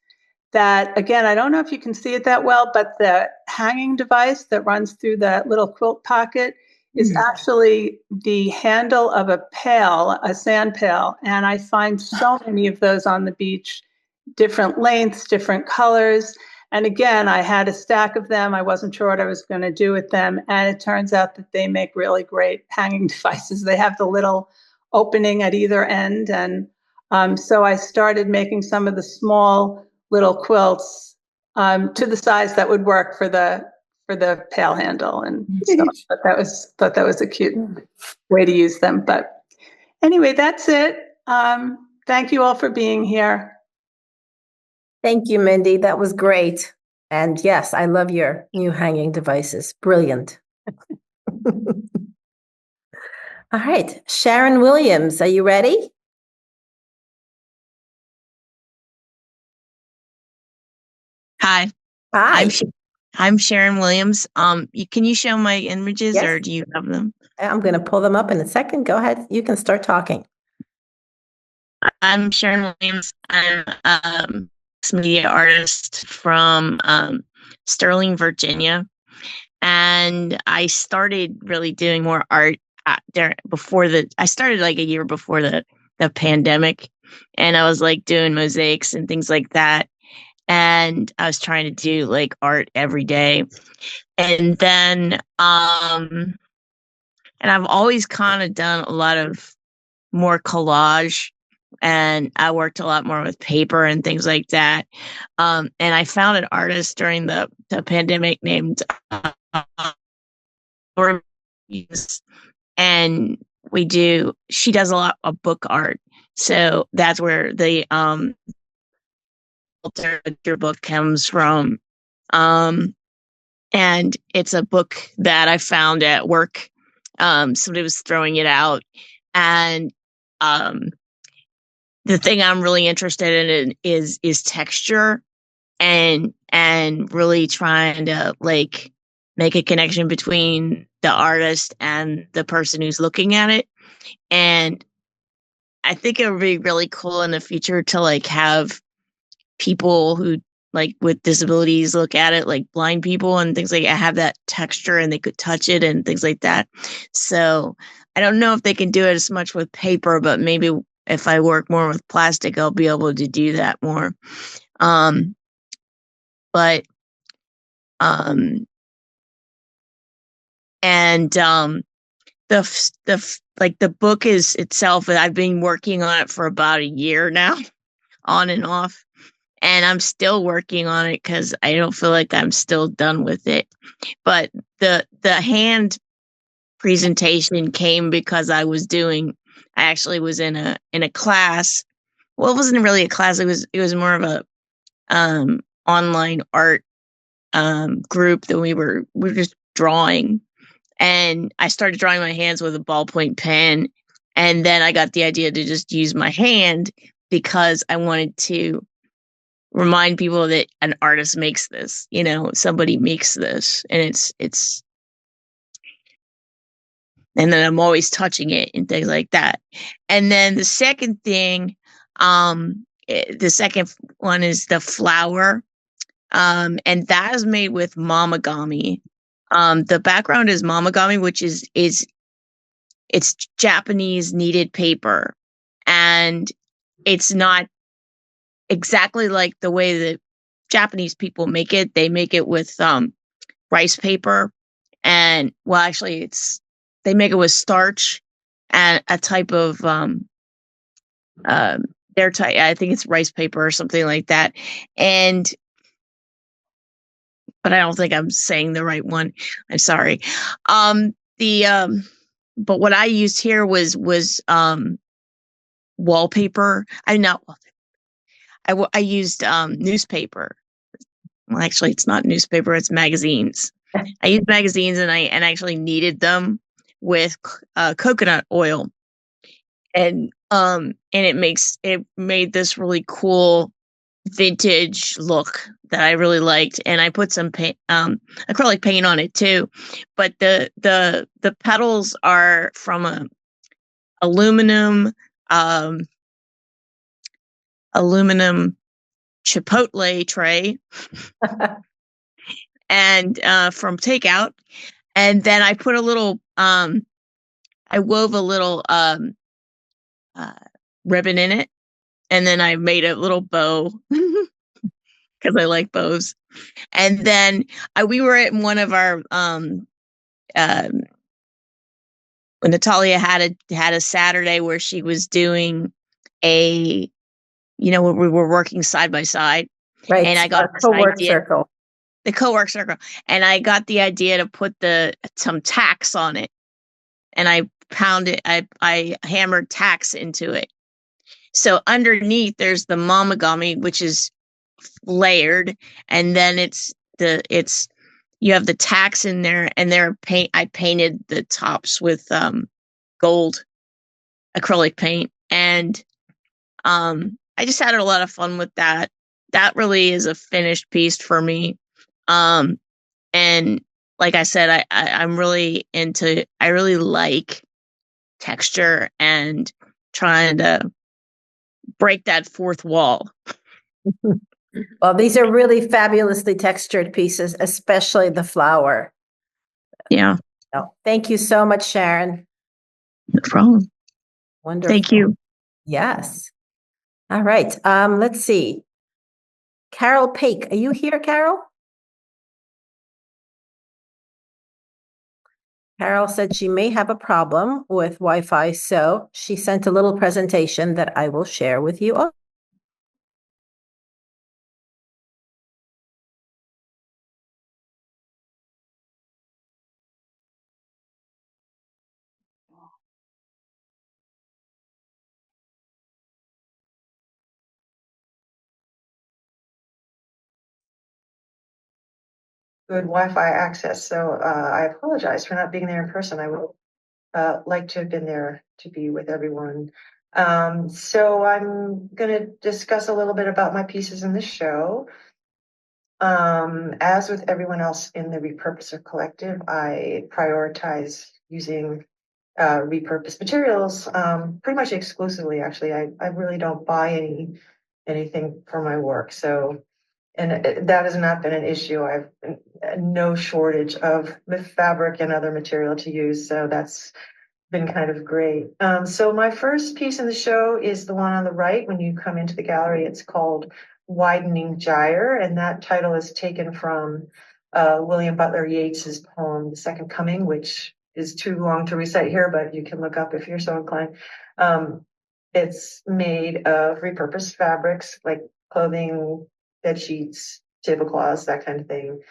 that again, I don't know if you can see it that well, but the hanging device that runs through that little quilt pocket is actually the handle of a pail, a sand pail. And I find so many of those on the beach, different lengths, different colors. And again, I had a stack of them. I wasn't sure what I was going to do with them. And it turns out that they make really great hanging devices. They have the little opening at either end. And so I started making some of the small little quilts to the size that would work for the pail handle. And so thought that was a cute way to use them. But anyway, that's it. Thank you all for being here. Thank you, Mindy. That was great. And yes, I love your new hanging devices. Brilliant. All right, Sharon Williams, are you ready? Hi. Hi. I'm Sharon Williams. Can you show my images Yes. or do you have them? I'm going to pull them up in a second. Go ahead. You can start talking. I'm Sharon Williams. I'm a media artist from Sterling, Virginia. And I started really doing more art I started like a year before the pandemic. And I was like doing mosaics and things like that. And I was trying to do like art every day. And then and I've always kind of done a lot of more collage, and I worked a lot more with paper and things like that. And I found an artist during the pandemic named and she does a lot of book art. So that's where the your book comes from. And it's a book that I found at work. Somebody was throwing it out, and the thing I'm really interested in is texture, and really trying to like make a connection between the artist and the person who's looking at it. And I think it would be really cool in the future to like have people who like with disabilities look at it, like blind people and things like that, have that texture and they could touch it and things like that. So I don't know if they can do it as much with paper, but maybe if I work more with plastic, I'll be able to do that more. But the book is itself, I've been working on it for about a year now, on and off. And I'm still working on it because I don't feel like I'm still done with it. But the hand presentation came because I actually was in a class. Well, it wasn't really a class. It was more of a online art group that we were just drawing. And I started drawing my hands with a ballpoint pen. And then I got the idea to just use my hand because I wanted to remind people that an artist makes this, somebody makes this, and it's and then I'm always touching it and things like that. And then the second thing, the second one is the flower. And that is made with mamagami. The background is mamagami, which is it's Japanese kneaded paper, and it's not exactly like the way that Japanese people make it. They make it with rice paper, and well, actually, they make it with starch and a type of their type. I think it's rice paper or something like that. But I don't think I'm saying the right one. I'm sorry. But what I used here was wallpaper. I used newspaper. Well, actually, it's not newspaper; it's magazines. I used magazines, and I actually kneaded them with coconut oil, and it made this really cool vintage look that I really liked, and I put some paint, acrylic paint on it too. But the petals are from a aluminum chipotle tray and from takeout, and then I put a little I wove a little ribbon in it, and then I made a little bow because I like bows. And then we were at one of our when Natalia had a Saturday where she was doing a, where we were working side by side, Right. and I got a co-work circle. the co-work circle, and I got the idea to put some tacks on it, and I hammered tacks into it. So underneath there's the mamagami, which is layered, and then you have the tacks in there, and I painted the tops with gold acrylic paint, and I just had a lot of fun with that. That really is a finished piece for me. And like I said, I'm really I really like texture and trying to break that fourth wall. Well, these are really fabulously textured pieces, especially the flower. Yeah. Oh, thank you so much, Sharon. No problem. Wonderful. Thank you. Yes. All right. Let's see. Carol Paik, are you here, Carol? Carol said she may have a problem with Wi-Fi, so she sent a little presentation that I will share with you all. Good Wi-Fi access, so I apologize for not being there in person. I would like to have been there to be with everyone. So I'm going to discuss a little bit about my pieces in the show. As with everyone else in the Repurposer Collective, I prioritize using repurposed materials pretty much exclusively. Actually, I really don't buy anything for my work. So. And that has not been an issue. I've no shortage of fabric and other material to use, so that's been kind of great. So my first piece in the show is the one on the right. When you come into the gallery, it's called Widening Gyre, and that title is taken from William Butler Yeats's poem, The Second Coming, which is too long to recite here, but you can look up if you're so inclined. It's made of repurposed fabrics like clothing, bed sheets, tablecloths, that kind of thing.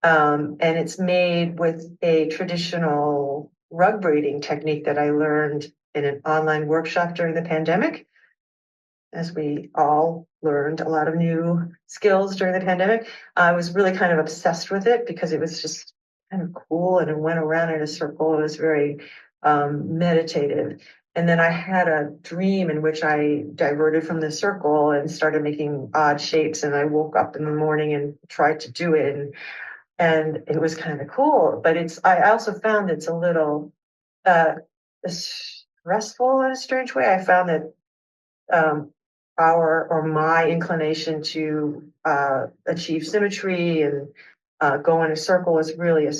And it's made with a traditional rug braiding technique that I learned in an online workshop during the pandemic. As we all learned a lot of new skills during the pandemic, I was really kind of obsessed with it because it was just kind of cool, and it went around in a circle. It was very meditative. And then I had a dream in which I diverted from the circle and started making odd shapes. And I woke up in the morning and tried to do it. And it was kind of cool. But I also found it's a little stressful in a strange way. I found that my inclination to achieve symmetry and go in a circle is really a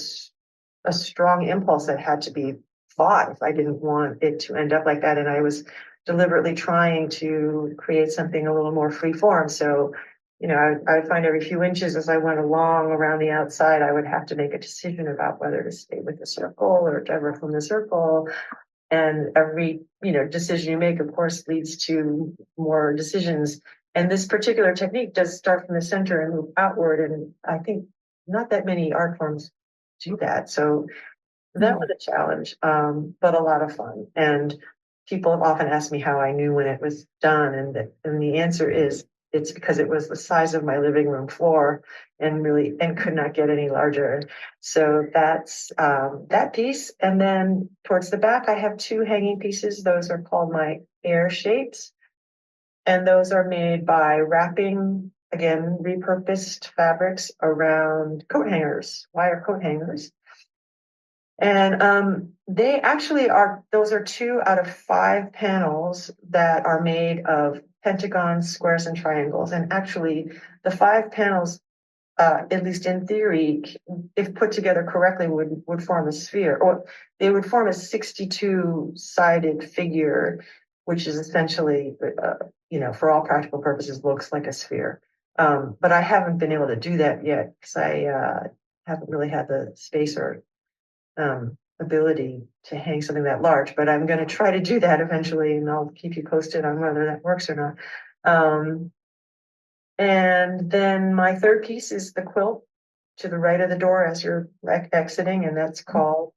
strong impulse that had to be fought if I didn't want it to end up like that. And I was deliberately trying to create something a little more free form. So, I would find every few inches as I went along around the outside, I would have to make a decision about whether to stay with the circle or divert from the circle. And every, decision you make, of course, leads to more decisions. And this particular technique does start from the center and move outward. And I think not that many art forms do that. So that was a challenge, but a lot of fun. And people have often asked me how I knew when it was done. And the answer is it's because it was the size of my living room floor and could not get any larger. So that's that piece. And then towards the back, I have two hanging pieces. Those are called my air shapes. And those are made by wrapping, again, repurposed fabrics around coat hangers, wire coat hangers. And they actually are, those are 2 out of 5 panels that are made of pentagons, squares, and triangles. And actually, the 5 panels, at least in theory, if put together correctly, would form a sphere, or they would form a 62-sided figure, which is essentially, for all practical purposes, looks like a sphere. But I haven't been able to do that yet because I haven't really had the space or ability to hang something that large. But I'm going to try to do that eventually, and I'll keep you posted on whether that works or not. And then my third piece is the quilt to the right of the door as you're exiting, and that's called ...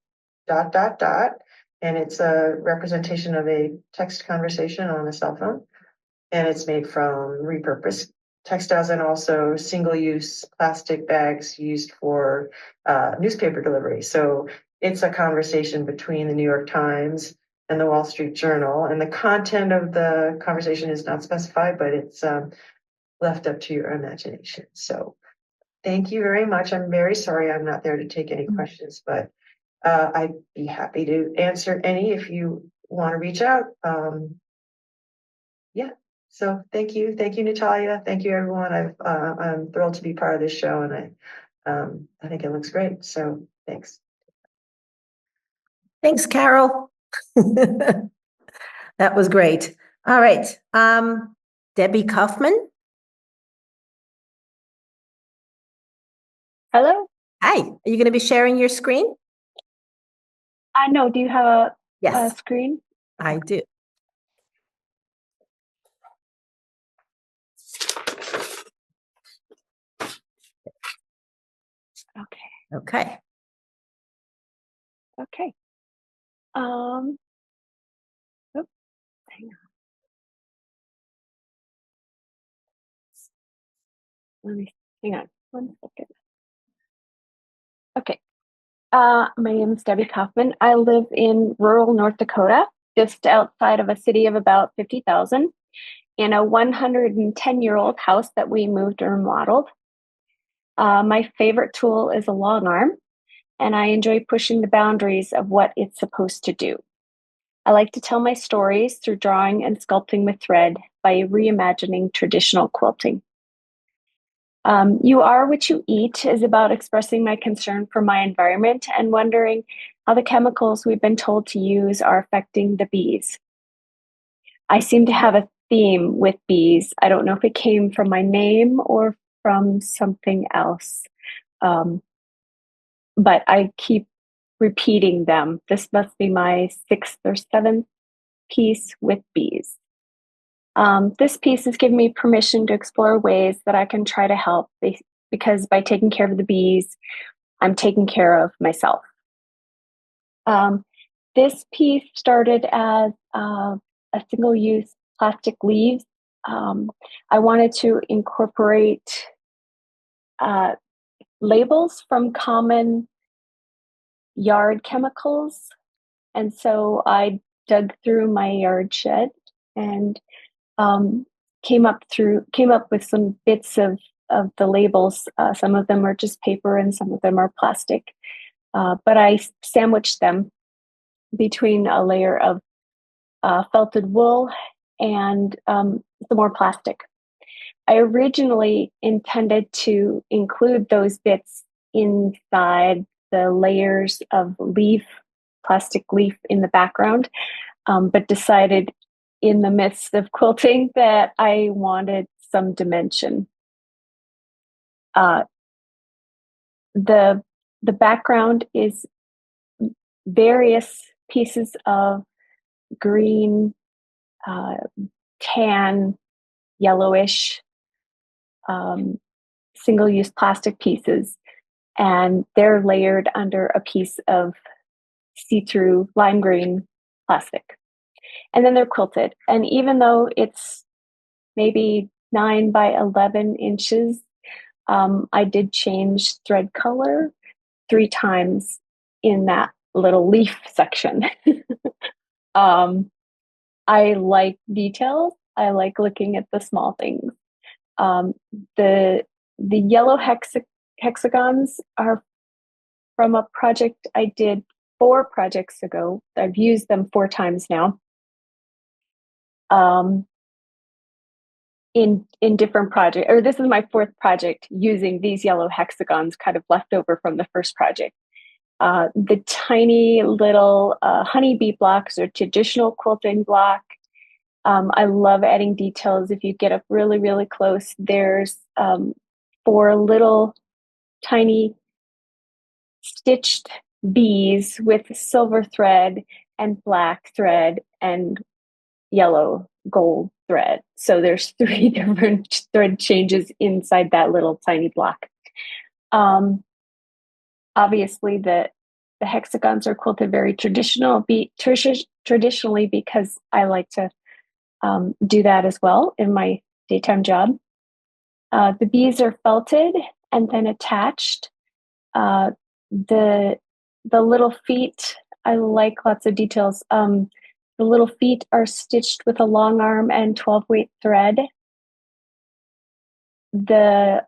And it's a representation of a text conversation on a cell phone. And it's made from repurposed textiles and also single-use plastic bags used for newspaper delivery. So it's a conversation between the New York Times and the Wall Street Journal. And the content of the conversation is not specified, but it's left up to your imagination. So thank you very much. I'm very sorry I'm not there to take any questions, but I'd be happy to answer any if you want to reach out. Yeah. So thank you, Natalia. Thank you, everyone. I'm thrilled to be part of this show, and I think it looks great. So thanks. Thanks, Carol. That was great. All right. Debbie Kaufman. Hello? Hi. Are you going to be sharing your screen? I know. Do you have a Yes, screen? I do. Okay. Okay. Okay. Oops, hang on. Hang on 1 second. Okay. My name is Debbie Kaufman. I live in rural North Dakota, just outside of a city of about 50,000, in a 110-year-old house that we moved or remodeled. My favorite tool is a long arm, and I enjoy pushing the boundaries of what it's supposed to do. I like to tell my stories through drawing and sculpting with thread by reimagining traditional quilting. You Are What You Eat is about expressing my concern for my environment and wondering how the chemicals we've been told to use are affecting the bees. I seem to have a theme with bees. I don't know if it came from my name or from something else, but I keep repeating them. This must be my 6th or 7th piece with bees. This piece has given me permission to explore ways that I can try to help, because by taking care of the bees, I'm taking care of myself. This piece started as a single-use plastic leaves. I wanted to incorporate labels from common yard chemicals. And so I dug through my yard shed and came up with some bits of the labels. Some of them are just paper and some of them are plastic. But I sandwiched them between a layer of felted wool and some more plastic. I originally intended to include those bits inside the layers of plastic leaf in the background, but decided in the midst of quilting that I wanted some dimension. The background is various pieces of green, tan, yellowish, single-use plastic pieces, and they're layered under a piece of see-through lime green plastic. And then they're quilted. And even though it's maybe 9 by 11 inches, I did change thread color 3 times in that little leaf section. I like details, I like looking at the small things. The yellow hexagons are from a project I did 4 projects ago. I've used them 4 times now. In different projects, or this is my 4th project using these yellow hexagons kind of left over from the first project. The tiny little honeybee blocks or traditional quilting block. I love adding details. If you get up really, really close, there's 4 little tiny stitched bees with silver thread and black thread and yellow gold thread. So there's 3 different thread changes inside that little tiny block. Obviously, the hexagons are quilted very traditionally because I like to do that as well in my daytime job. The bees are felted and then attached. The little feet, I like lots of details. The little feet are stitched with a long arm and 12-weight thread. The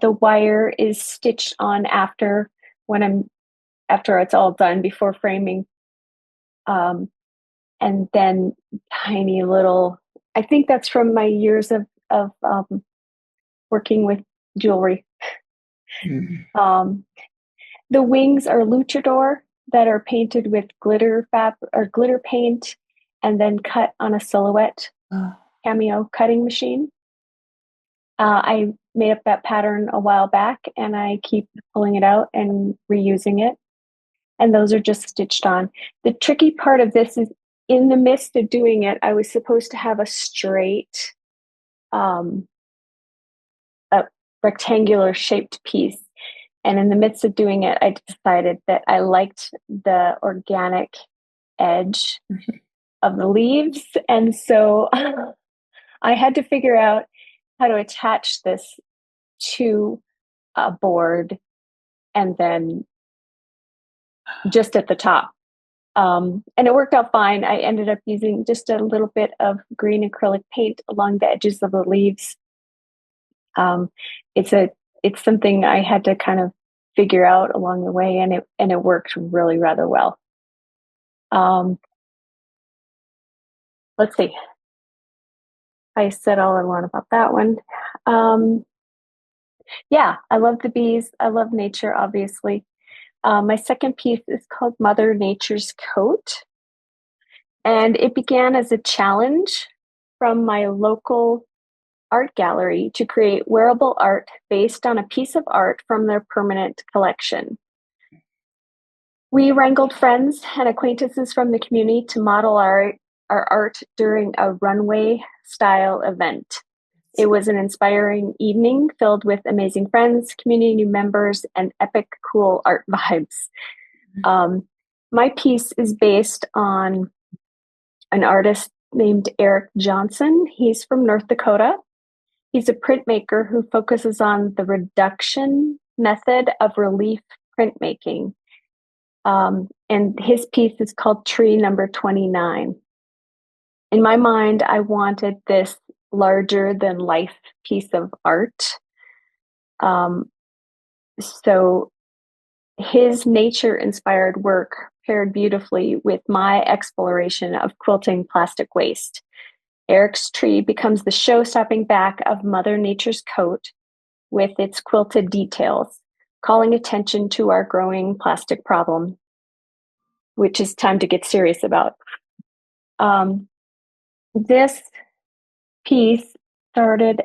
wire is stitched on after it's all done, before framing. And then tiny little, I think that's from my years of working with jewelry. The wings are luchador that are painted with glitter paint and then cut on a silhouette cameo cutting machine. I made up that pattern a while back and I keep pulling it out and reusing it. And those are just stitched on. The tricky part of this is, in the midst of doing it, I was supposed to have a straight, a rectangular shaped piece. And in the midst of doing it, I decided that I liked the organic edge of the leaves. And so I had to figure out how to attach this to a board and then just at the top. And it worked out fine. I ended up using just a little bit of green acrylic paint along the edges of the leaves. It's something I had to kind of figure out along the way, and it worked really rather well. Let's see. I said all I want about that one. Yeah, I love the bees. I love nature, obviously. My second piece is called Mother Nature's Coat. And it began as a challenge from my local art gallery to create wearable art based on a piece of art from their permanent collection. We wrangled friends and acquaintances from the community to model our art during a runway style event. It was an inspiring evening filled with amazing friends, community members, and epic cool art vibes. My piece is based on an artist named Eric Johnson. He's from North Dakota. He's a printmaker who focuses on the reduction method of relief printmaking. And his piece is called Tree Number 29. In my mind, I wanted this larger than life piece of art. So his nature-inspired work paired beautifully with my exploration of quilting plastic waste. Eric's tree becomes the show-stopping back of Mother Nature's coat with its quilted details, calling attention to our growing plastic problem, which is time to get serious about. This piece started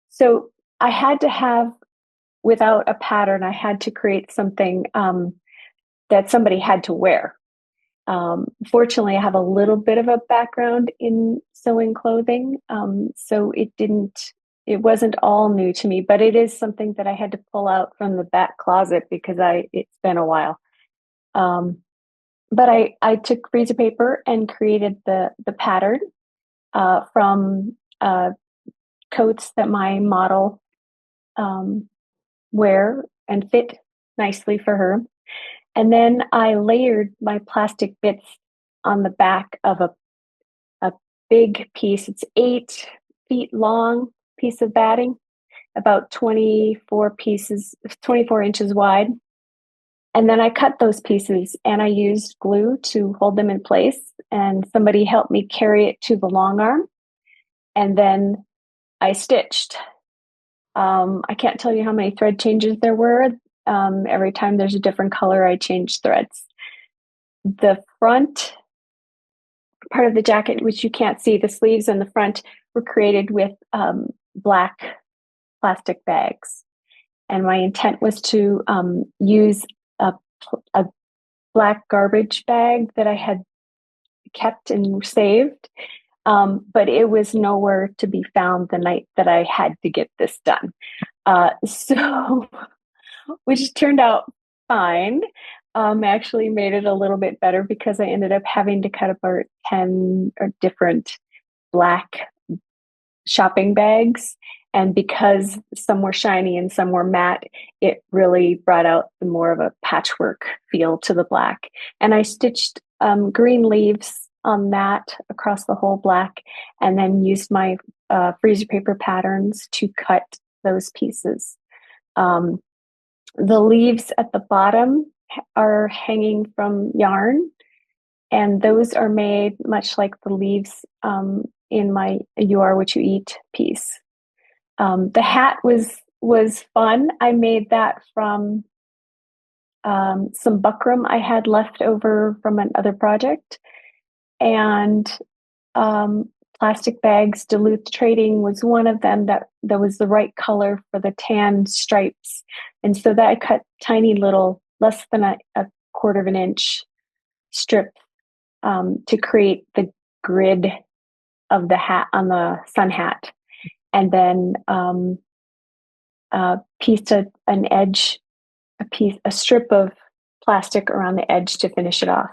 so I had to have, without a pattern, I had to create something that somebody had to wear. Fortunately, I have a little bit of a background in sewing clothing, so it wasn't all new to me, but it is something that I had to pull out from the back closet because it's been a while. But I took freezer paper and created the pattern from coats that my model wear and fit nicely for her. And then I layered my plastic bits on the back of a big piece. It's 8 feet long piece of batting, about 24 inches wide. And then I cut those pieces and I used glue to hold them in place. And somebody helped me carry it to the long arm. And then I stitched. I can't tell you how many thread changes there were. Every time there's a different color, I change threads. The front part of the jacket, which you can't see, the sleeves and the front were created with black plastic bags. And my intent was to use a black garbage bag that I had kept and saved. But it was nowhere to be found the night that I had to get this done. So, which turned out fine. Actually made it a little bit better because I ended up having to cut apart 10 different black shopping bags. And because some were shiny and some were matte, it really brought out more of a patchwork feel to the black. And I stitched green leaves on that across the whole black, and then used my freezer paper patterns to cut those pieces. The leaves at the bottom are hanging from yarn, and those are made much like the leaves in my You Are What You Eat piece. The hat was fun. I made that from some buckram I had left over from another project, and plastic bags. Duluth Trading was one of them that was the right color for the tan stripes, and so that I cut tiny little, less than a quarter of an inch strip to create the grid of the hat on the sun hat, and then pieced a strip of plastic around the edge to finish it off.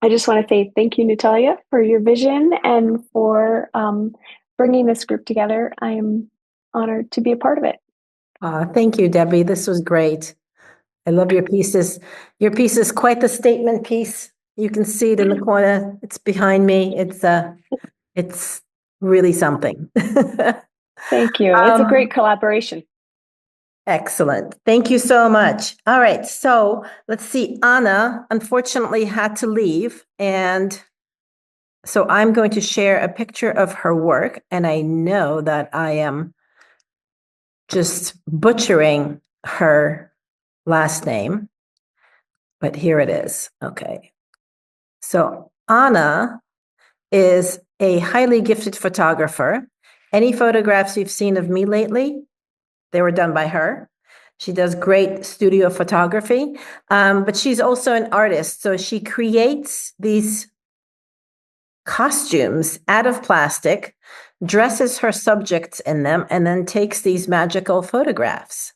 I just want to say thank you, Natalia, for your vision and for bringing this group together. I am honored to be a part of it. Thank you, Debbie. This was great. I love your pieces. Your piece is quite the statement piece. You can see it in the corner. It's behind me. It's really something. Thank you. It's a great collaboration. Excellent. Thank you so much. All right. So let's see. Anna unfortunately had to leave. And so I'm going to share a picture of her work. And I know that I am just butchering her last name, but here it is. Okay. So Anna is a highly gifted photographer. Any photographs you've seen of me lately, they were done by her. She does great studio photography, but she's also an artist. So she creates these costumes out of plastic, dresses her subjects in them, and then takes these magical photographs.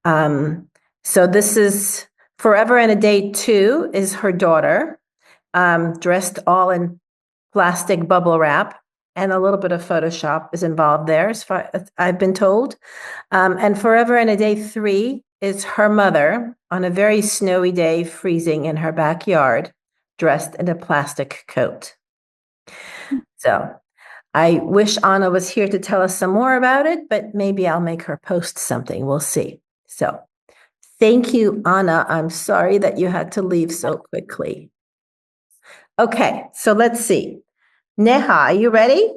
So this is Forever and a Day 2 is her daughter, dressed all in plastic bubble wrap, and a little bit of Photoshop is involved there, as far as I've been told. And Forever and a Day 3 is her mother on a very snowy day, freezing in her backyard, dressed in a plastic coat. So I wish Anna was here to tell us some more about it, but maybe I'll make her post something. We'll see. So thank you, Anna. I'm sorry that you had to leave so quickly. Okay, so let's see. Neha, are you ready?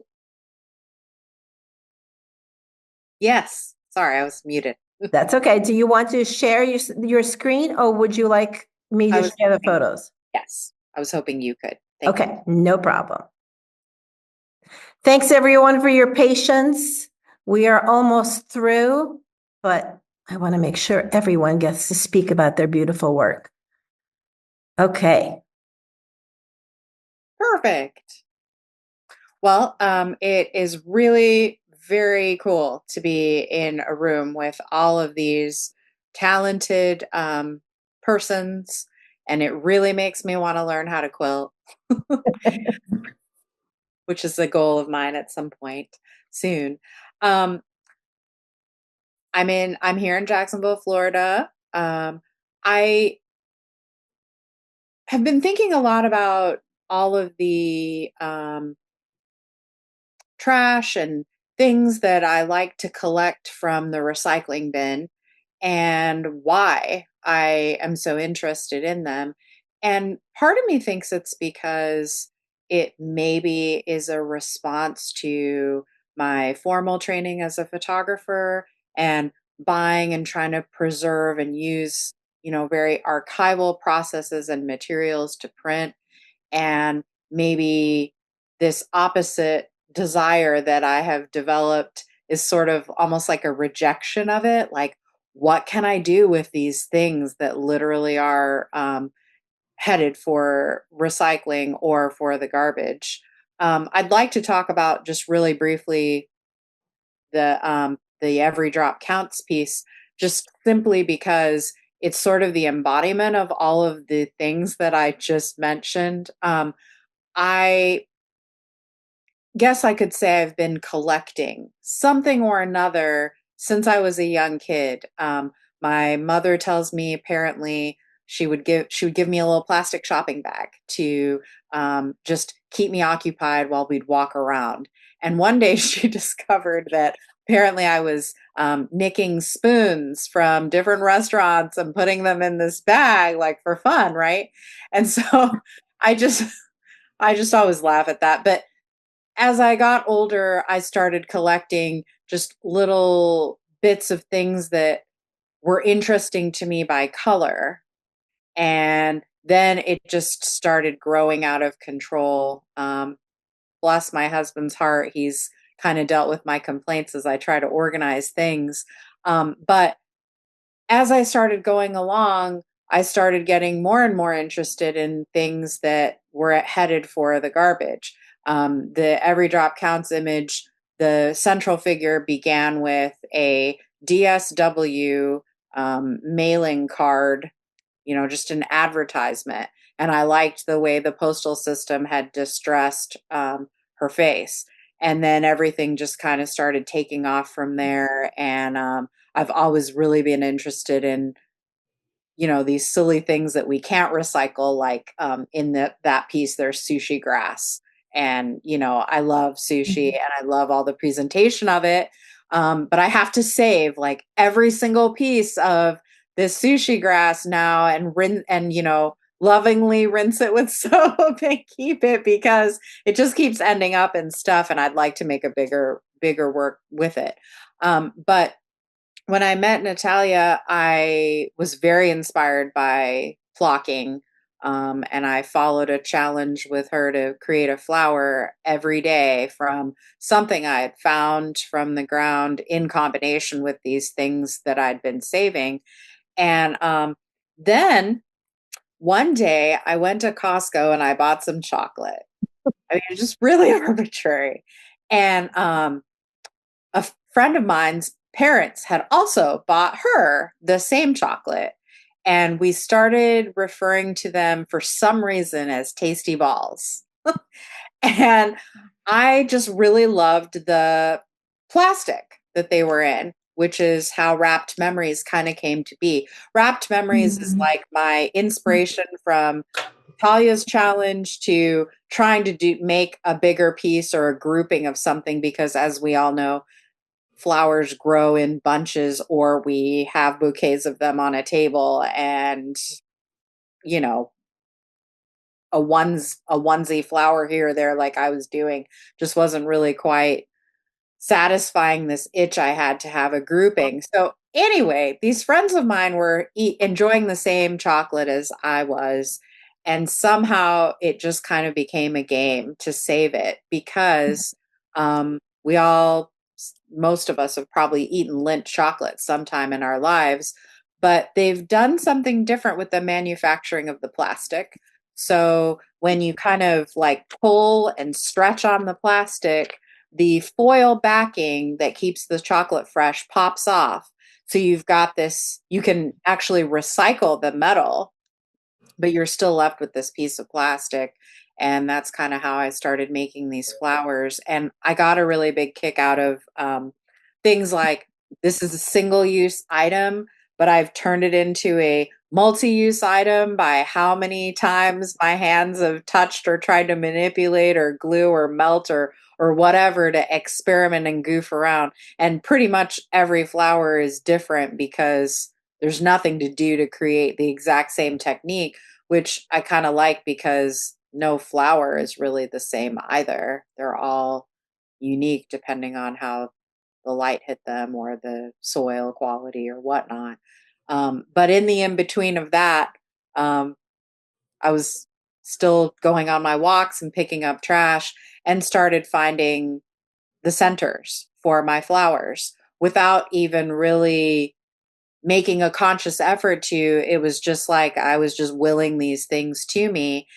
Yes. Sorry, I was muted. That's okay. Do you want to share your screen, or would you like me to share the photos? Yes. I was hoping you could. Okay, no problem. Thanks everyone for your patience. We are almost through, but I want to make sure everyone gets to speak about their beautiful work. Okay. Perfect. Well, it is really very cool to be in a room with all of these talented persons, and it really makes me want to learn how to quilt, which is the goal of mine at some point soon. I'm here in Jacksonville, Florida. I have been thinking a lot about all of the trash and things that I like to collect from the recycling bin and why I am so interested in them. And part of me thinks it's because it maybe is a response to my formal training as a photographer and buying and trying to preserve and use, very archival processes and materials to print. And maybe this opposite desire that I have developed is sort of almost like a rejection of it. Like, what can I do with these things that literally are headed for recycling or for the garbage? I'd like to talk about just really briefly the every drop counts piece, just simply because it's sort of the embodiment of all of the things that I just mentioned. I guess I could say I've been collecting something or another since I was a young kid. My mother tells me apparently she would give me a little plastic shopping bag to just keep me occupied while we'd walk around. And one day she discovered that apparently I was nicking spoons from different restaurants and putting them in this bag, like for fun, right? And so I just I just always laugh at that. But as I got older, I started collecting just little bits of things that were interesting to me by color. And then it just started growing out of control. Bless my husband's heart. He's kind of dealt with my complaints as I try to organize things. But as I started going along, I started getting more and more interested in things that were headed for the garbage. The Every Drop Counts image, the central figure began with a DSW mailing card, just an advertisement. And I liked the way the postal system had distressed her face. And then everything just kind of started taking off from there. And I've always really been interested in, these silly things that we can't recycle, like in that piece, there's sushi grass. And, I love sushi and I love all the presentation of it. But I have to save like every single piece of this sushi grass now and lovingly rinse it with soap and keep it because it just keeps ending up in stuff. And I'd like to make a bigger work with it. But when I met Natalia, I was very inspired by flocking. And I followed a challenge with her to create a flower every day from something I had found from the ground in combination with these things that I'd been saving. And then one day I went to Costco and I bought some chocolate. I mean, it's just really arbitrary. And a friend of mine's parents had also bought her the same chocolate. And we started referring to them for some reason as tasty balls. And I just really loved the plastic that they were in, which is how Wrapped Memories kind of came to be. Wrapped Memories is like my inspiration from Talia's challenge to trying to make a bigger piece or a grouping of something, because as we all know, flowers grow in bunches or we have bouquets of them on a table, and you know a onesie flower here or there like I was doing just wasn't really quite satisfying this itch I had to have a grouping. So anyway, these friends of mine were enjoying the same chocolate as I was, and somehow it just kind of became a game to save it because we all, most of us have probably eaten Lindt chocolate sometime in our lives, but they've done something different with the manufacturing of the plastic. So when you kind of like pull and stretch on the plastic, the foil backing that keeps the chocolate fresh pops off. So you've got this, you can actually recycle the metal, but you're still left with this piece of plastic. And that's kind of how I started making these flowers. And I got a really big kick out of things like this is a single use item, but I've turned it into a multi-use item by how many times my hands have touched or tried to manipulate or glue or melt or whatever to experiment and goof around. And pretty much every flower is different because there's nothing to do to create the exact same technique, which I kind of like because no flower is really the same either. They're all unique depending on how the light hit them or the soil quality or whatnot. But in the in between of that, um, I was still going on my walks and picking up trash and started finding the centers for my flowers without even really making a conscious effort to. It was just like I was just willing these things to me.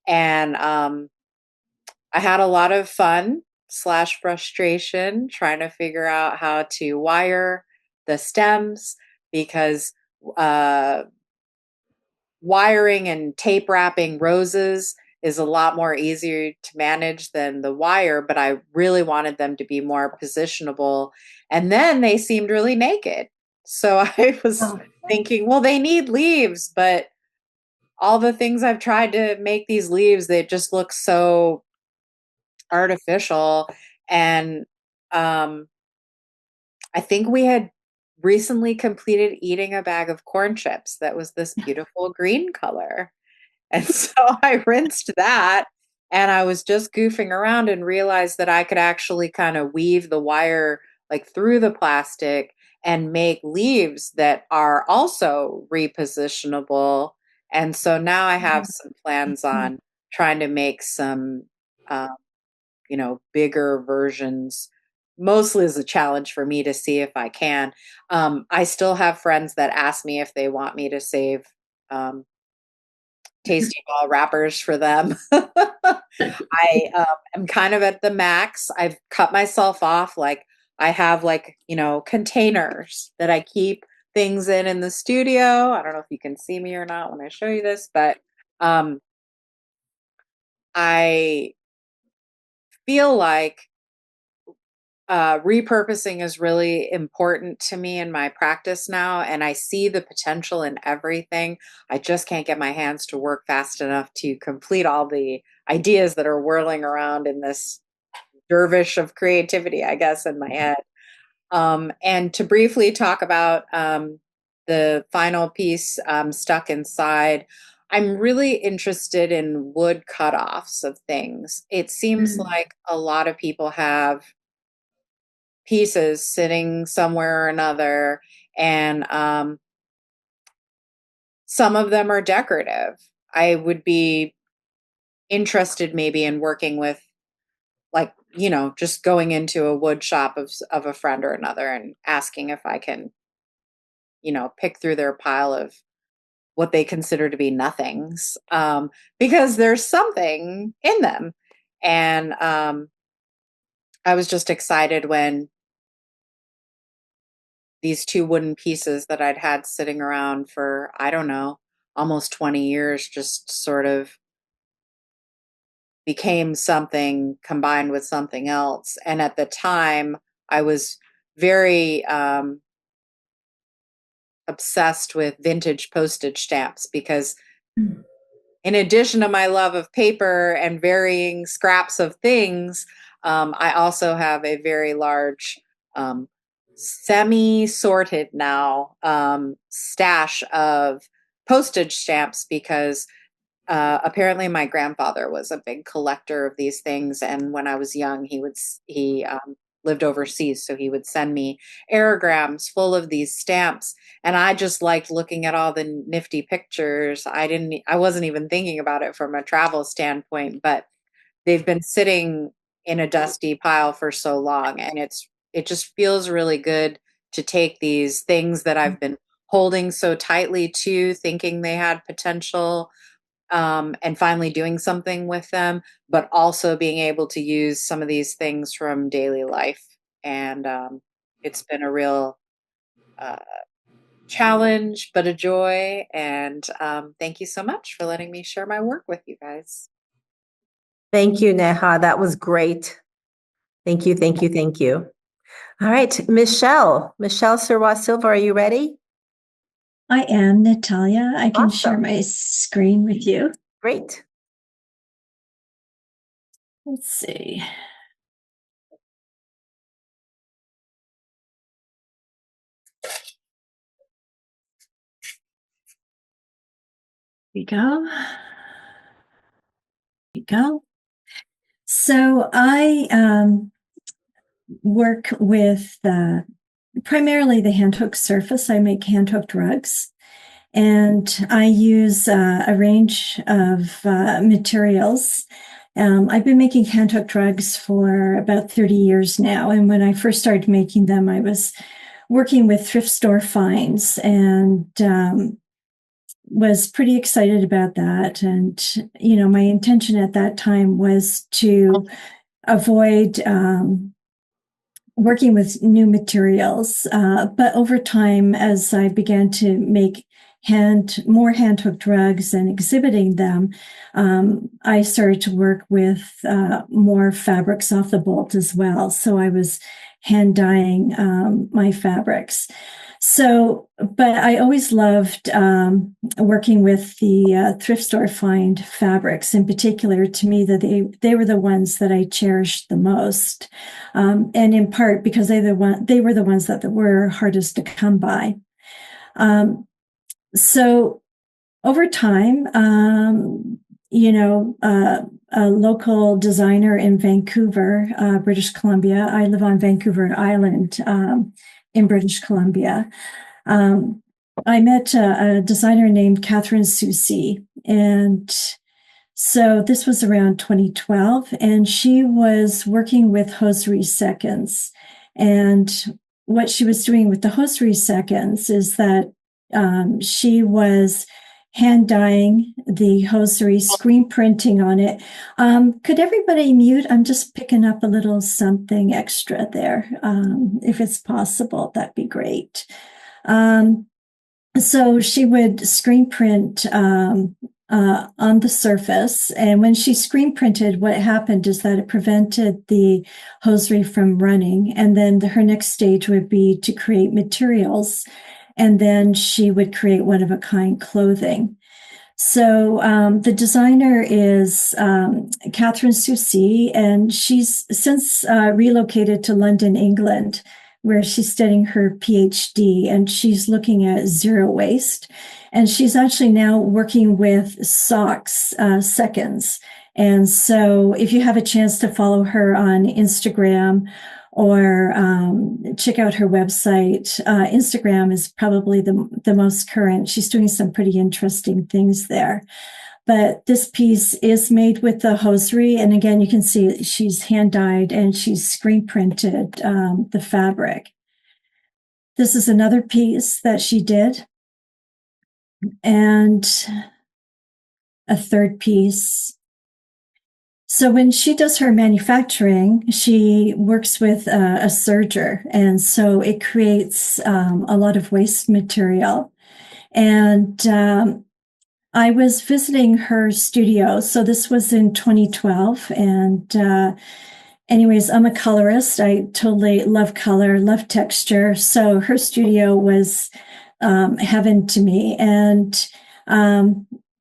And I had a lot of fun slash frustration trying to figure out how to wire the stems because uh, wiring and tape wrapping roses is a lot more easier to manage than the wire, but I really wanted them to be more positionable. And then they seemed really naked. So I was thinking, well, they need leaves, but all the things I've tried to make these leaves, they just look so artificial. And I think we had recently completed eating a bag of corn chips that was this beautiful green color. And so I rinsed that and I was just goofing around and realized that I could actually kind of weave the wire like through the plastic and make leaves that are also repositionable. And so now I have some plans on trying to make some um, bigger versions, mostly as a challenge for me to see if I can. I still have friends that ask me if they want me to save um, tasty ball wrappers for them. I am kind of at the max. I've cut myself off. Like I have containers that I keep things in the studio. I don't know if you can see me or not when I show you this, but I feel like repurposing is really important to me in my practice now, and I see the potential in everything. I just can't get my hands to work fast enough to complete all the ideas that are whirling around in this dervish of creativity, I guess, in my head. And to briefly talk about the final piece, Stuck Inside, I'm really interested in wood cutoffs of things. It seems like a lot of people have pieces sitting somewhere or another, and some of them are decorative. I would be interested maybe in working with just going into a wood shop of a friend or another and asking if I can pick through their pile of what they consider to be nothings, because there's something in them. And I was just excited when these two wooden pieces that I'd had sitting around for, I don't know, almost 20 years just sort of became something combined with something else. And at the time, I was very obsessed with vintage postage stamps because in addition to my love of paper and varying scraps of things, I also have a very large semi-sorted now stash of postage stamps because apparently my grandfather was a big collector of these things, and when I was young he lived overseas, so he would send me airgrams full of these stamps, and I just liked looking at all the nifty pictures. I wasn't even thinking about it from a travel standpoint, but they've been sitting in a dusty pile for so long, and it just feels really good to take these things that I've been holding so tightly to, thinking they had potential, and finally doing something with them, but also being able to use some of these things from daily life. And it's been a real uh, challenge, but a joy. And thank you so much for letting me share my work with you guys. Thank you, Neha. That was great. Thank you, thank you, thank you. All right, Michelle Sirois Silva, are you ready? I am Natalia. I can share Awesome. my screen with you. Great. Let's see. Here we go. Here we go. So I work with primarily the hand-hooked surface. I make hand-hooked rugs. And I use a range of materials. I've been making hand-hooked rugs for about 30 years now. And when I first started making them, I was working with thrift store finds and was pretty excited about that. And, my intention at that time was to avoid working with new materials. But over time, as I began to make more hand-hooked rugs and exhibiting them, I started to work with more fabrics off the bolt as well. So I was hand dyeing my fabrics. So, but I always loved working with the thrift store find fabrics. In particular, to me, that they were the ones that I cherished the most, and in part because they were the ones that were hardest to come by. So over time, a local designer in Vancouver, British Columbia. I live on Vancouver Island in British Columbia. I met a designer named Catherine Soucy, and so this was around 2012, and she was working with hosiery seconds. And what she was doing with the hosiery seconds is that she was hand dyeing the hosiery, screen printing on it. Could everybody mute? I'm just picking up a little something extra there. If it's possible, that'd be great. So she would screen print on the surface. And when she screen printed, what happened is that it prevented the hosiery from running. And then her next stage would be to create materials. And then she would create one-of-a-kind clothing. So the designer is Catherine Soucy, and she's since relocated to London, England, where she's studying her PhD, and she's looking at zero waste. And she's actually now working with socks seconds. And so if you have a chance to follow her on Instagram or check out her website, Instagram is probably the most current. She's doing some pretty interesting things there. But this piece is made with the hosiery. And again, you can see she's hand dyed and she's screen printed the fabric. This is another piece that she did. And a third piece. So when she does her manufacturing, she works with a serger. And so it creates a lot of waste material. And I was visiting her studio. So this was in 2012. And anyways, I'm a colorist. I totally love color, love texture. So her studio was heaven to me. And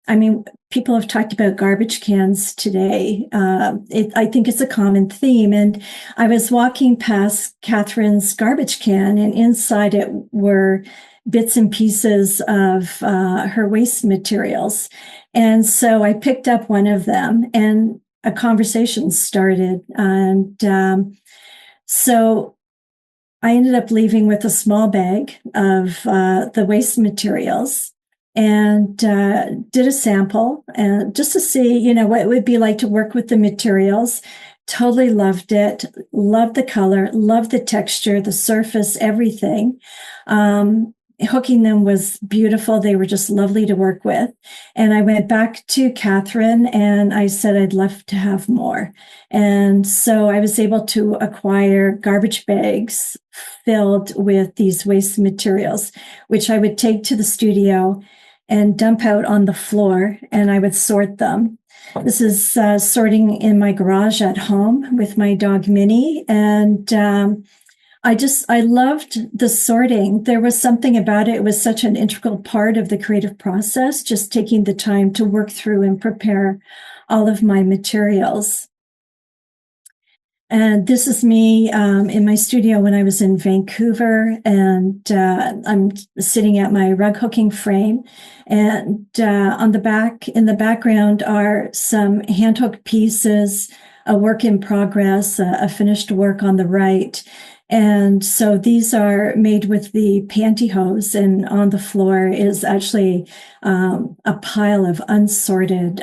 I mean, people have talked about garbage cans today. I think it's a common theme. And I was walking past Catherine's garbage can, and inside it were bits and pieces of her waste materials. And so I picked up one of them, and a conversation started. And so I ended up leaving with a small bag of the waste materials, and did a sample and just to see, what it would be like to work with the materials. Totally loved it. Loved the color, loved the texture, the surface, everything. Hooking them was beautiful. They were just lovely to work with. And I went back to Catherine and I said I'd love to have more. And so I was able to acquire garbage bags filled with these waste materials, which I would take to the studio and dump out on the floor, and I would sort them. This is sorting in my garage at home with my dog Minnie. And I loved the sorting. There was something about it. It was such an integral part of the creative process, just taking the time to work through and prepare all of my materials. And this is me in my studio when I was in Vancouver, and I'm sitting at my rug hooking frame. And on the back, in the background, are some hand hooked pieces, a work in progress, a finished work on the right. And so these are made with the pantyhose, and on the floor is actually a pile of unsorted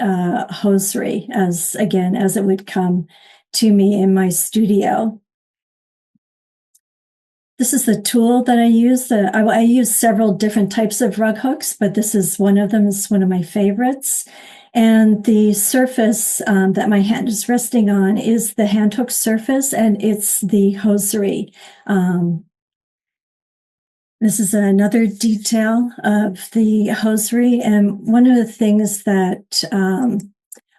hosiery, as it would come to me in my studio. This is the tool that I use. I use several different types of rug hooks, but this is one of them. It's one of my favorites. And the surface that my hand is resting on is the hand hook surface, and it's the hosiery. This is another detail of the hosiery. And one of the things that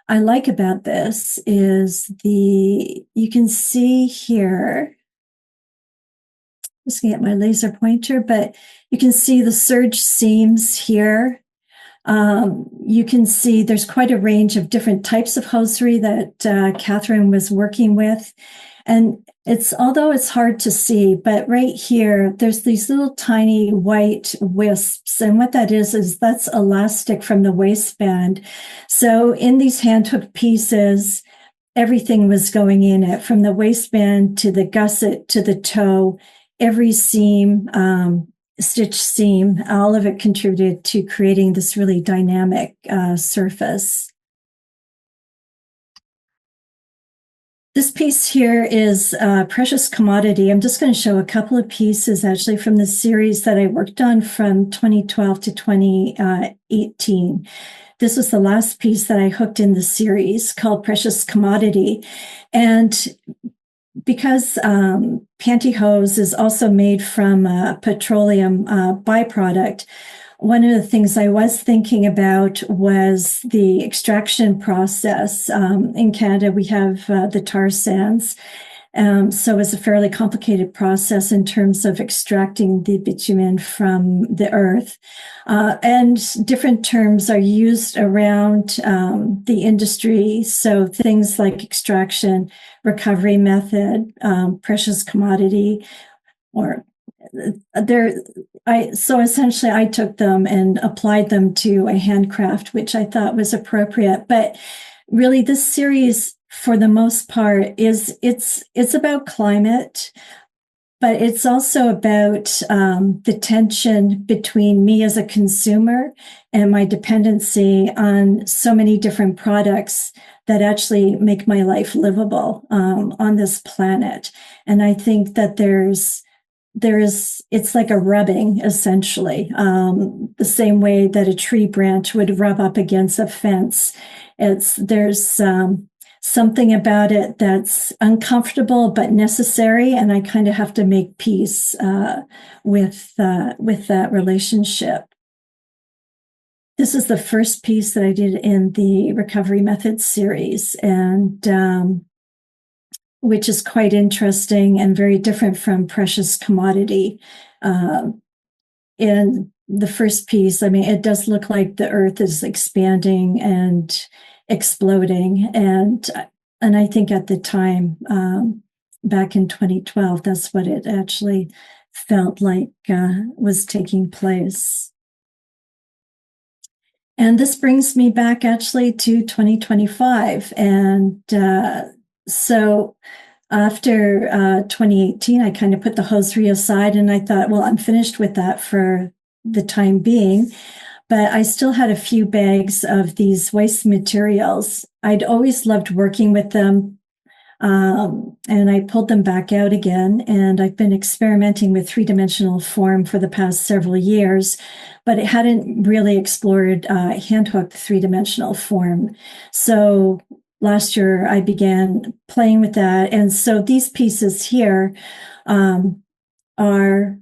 I like about this is you can see here, just gonna get my laser pointer, but you can see the serge seams here. You can see there's quite a range of different types of hosiery that Catherine was working with. And although it's hard to see, but right here, there's these little tiny white wisps. And what that is that's elastic from the waistband. So in these hand hook pieces, everything was going in it, from the waistband to the gusset to the toe, every seam, stitch seam, all of it contributed to creating this really dynamic surface. This piece here is Precious Commodity. I'm just going to show a couple of pieces actually from the series that I worked on from 2012 to 2018. This was the last piece that I hooked in the series called Precious Commodity. And because pantyhose is also made from a petroleum byproduct, one of the things I was thinking about was the extraction process. In Canada, we have the tar sands. So it's a fairly complicated process in terms of extracting the bitumen from the earth. And different terms are used around the industry. So things like extraction, recovery method, precious commodity, or so essentially I took them and applied them to a handcraft, which I thought was appropriate. But really this series, for the most part, it's about climate, but it's also about the tension between me as a consumer and my dependency on so many different products that actually make my life livable on this planet. And I think that it's like a rubbing, essentially, the same way that a tree branch would rub up against a fence. There's something about it that's uncomfortable but necessary, and I kind of have to make peace with that relationship. This is the first piece that I did in the Recovery Methods series, and which is quite interesting and very different from Precious Commodity. In the first piece, I mean, it does look like the earth is expanding and exploding. And I think at the time, back in 2012, that's what it actually felt like was taking place. And this brings me back actually to 2025. And so after 2018, I kind of put the hosiery aside and I thought, well, I'm finished with that for the time being. But I still had a few bags of these waste materials. I'd always loved working with them. And I pulled them back out again. And I've been experimenting with three-dimensional form for the past several years, but it hadn't really explored hand-hooked three-dimensional form. So last year, I began playing with that. And so these pieces here are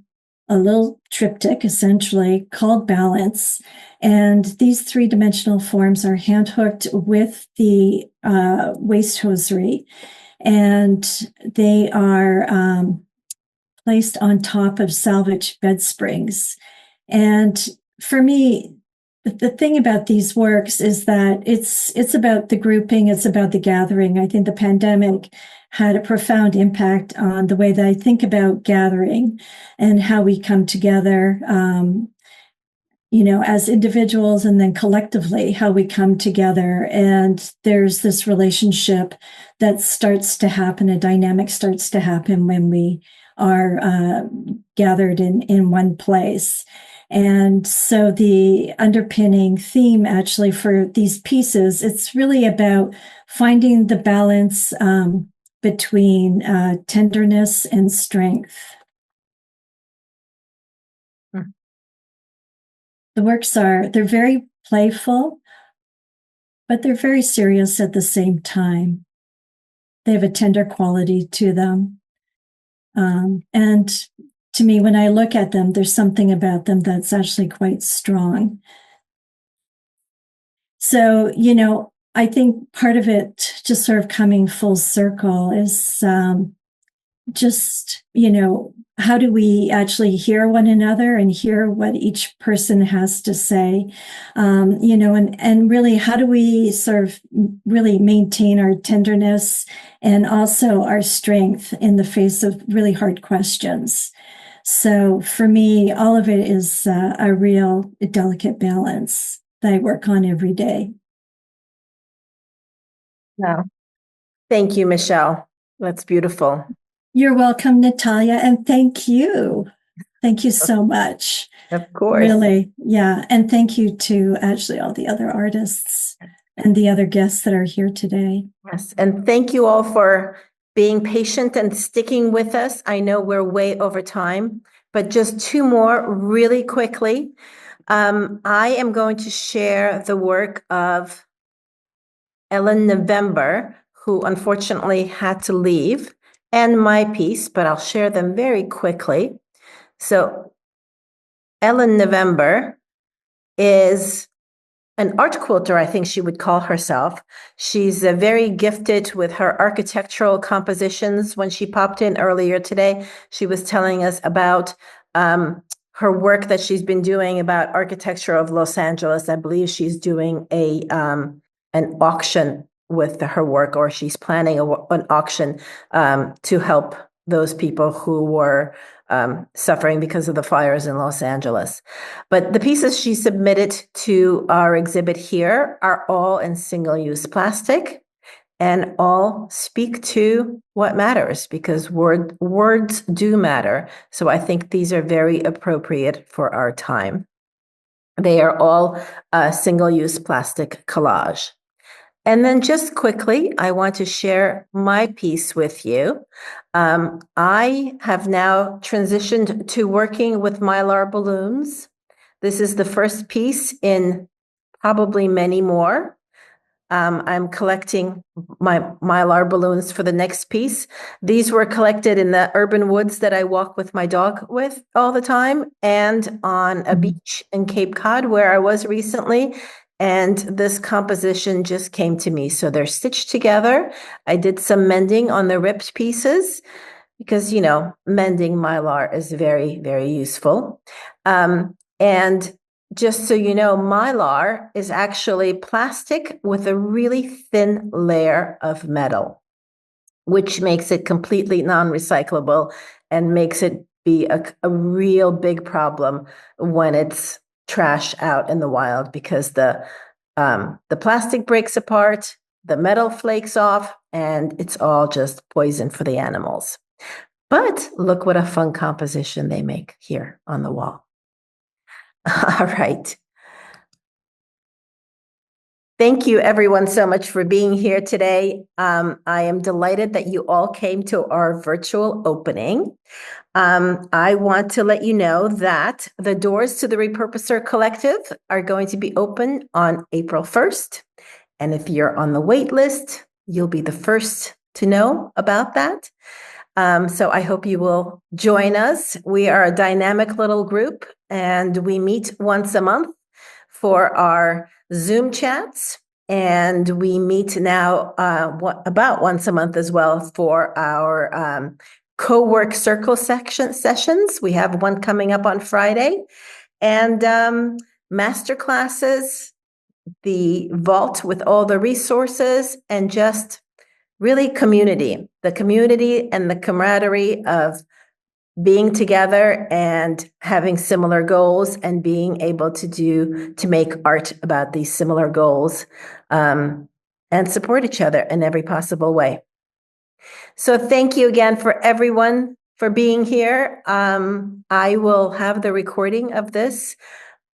a little triptych, essentially, called Balance. And these three-dimensional forms are hand-hooked with the waste hosiery. And they are placed on top of salvaged bed springs. And for me, the thing about these works is that it's about the grouping, it's about the gathering. I think the pandemic had a profound impact on the way that I think about gathering and how we come together, as individuals and then collectively, how we come together. And there's this relationship that starts to happen, a dynamic starts to happen when we are gathered in one place. And so the underpinning theme actually for these pieces, it's really about finding the balance between tenderness and strength. The works they're very playful, but they're very serious at the same time. They have a tender quality to them. And to me, when I look at them, there's something about them that's actually quite strong. So, I think part of it, just sort of coming full circle, is just, how do we actually hear one another and hear what each person has to say? And really, how do we sort of really maintain our tenderness and also our strength in the face of really hard questions? So for me, all of it is a real delicate balance that I work on every day. No. Thank you, Michelle. That's beautiful. You're welcome, Natalia, and thank you. Thank you so much. Of course. Really, yeah. And thank you to actually all the other artists and the other guests that are here today. Yes, and thank you all for being patient and sticking with us. I know we're way over time, but just two more really quickly. I am going to share the work of Ellen November, who unfortunately had to leave, and my piece, but I'll share them very quickly. So Ellen November is an art quilter, I think she would call herself. She's very gifted with her architectural compositions. When she popped in earlier today, she was telling us about her work that she's been doing about architecture of Los Angeles. I believe she's doing an auction with her work, or she's planning an auction to help those people who were suffering because of the fires in Los Angeles. But the pieces she submitted to our exhibit here are all in single-use plastic and all speak to what matters, because words do matter. So I think these are very appropriate for our time. They are all single-use plastic collage. And then just quickly, I want to share my piece with you. I have now transitioned to working with Mylar balloons. This is the first piece in probably many more. I'm collecting my Mylar balloons for the next piece. These were collected in the urban woods that I walk with my dog with all the time, and on a beach in Cape Cod where I was recently. And this composition just came to me. So they're stitched together. I did some mending on the ripped pieces because, mending Mylar is very, very useful. And just so you know, Mylar is actually plastic with a really thin layer of metal, which makes it completely non-recyclable and makes it be a real big problem when it's trash out in the wild, because the plastic breaks apart, the metal flakes off, and it's all just poison for the animals. But look what a fun composition they make here on the wall. All right. Thank you, everyone, so much for being here today. I am delighted that you all came to our virtual opening. I want to let you know that the doors to the Repurposer Collective are going to be open on April 1st. And if you're on the wait list, you'll be the first to know about that. So I hope you will join us. We are a dynamic little group, and we meet once a month for our Zoom chats. And we meet now about once a month as well for our co-work circle sessions. We have one coming up on Friday. And master classes, the vault with all the resources, and just really community, the community and the camaraderie of being together and having similar goals and being able to make art about these similar goals, and support each other in every possible way. So thank you again for everyone for being here. I will have the recording of this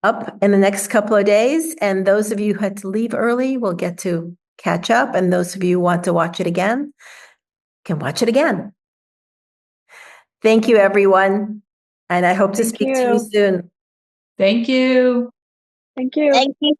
up in the next couple of days, and those of you who had to leave early will get to catch up, and those of you who want to watch it again can watch it again. Thank you, everyone, and I hope to speak to you soon. Thank you. Thank you. Thank you.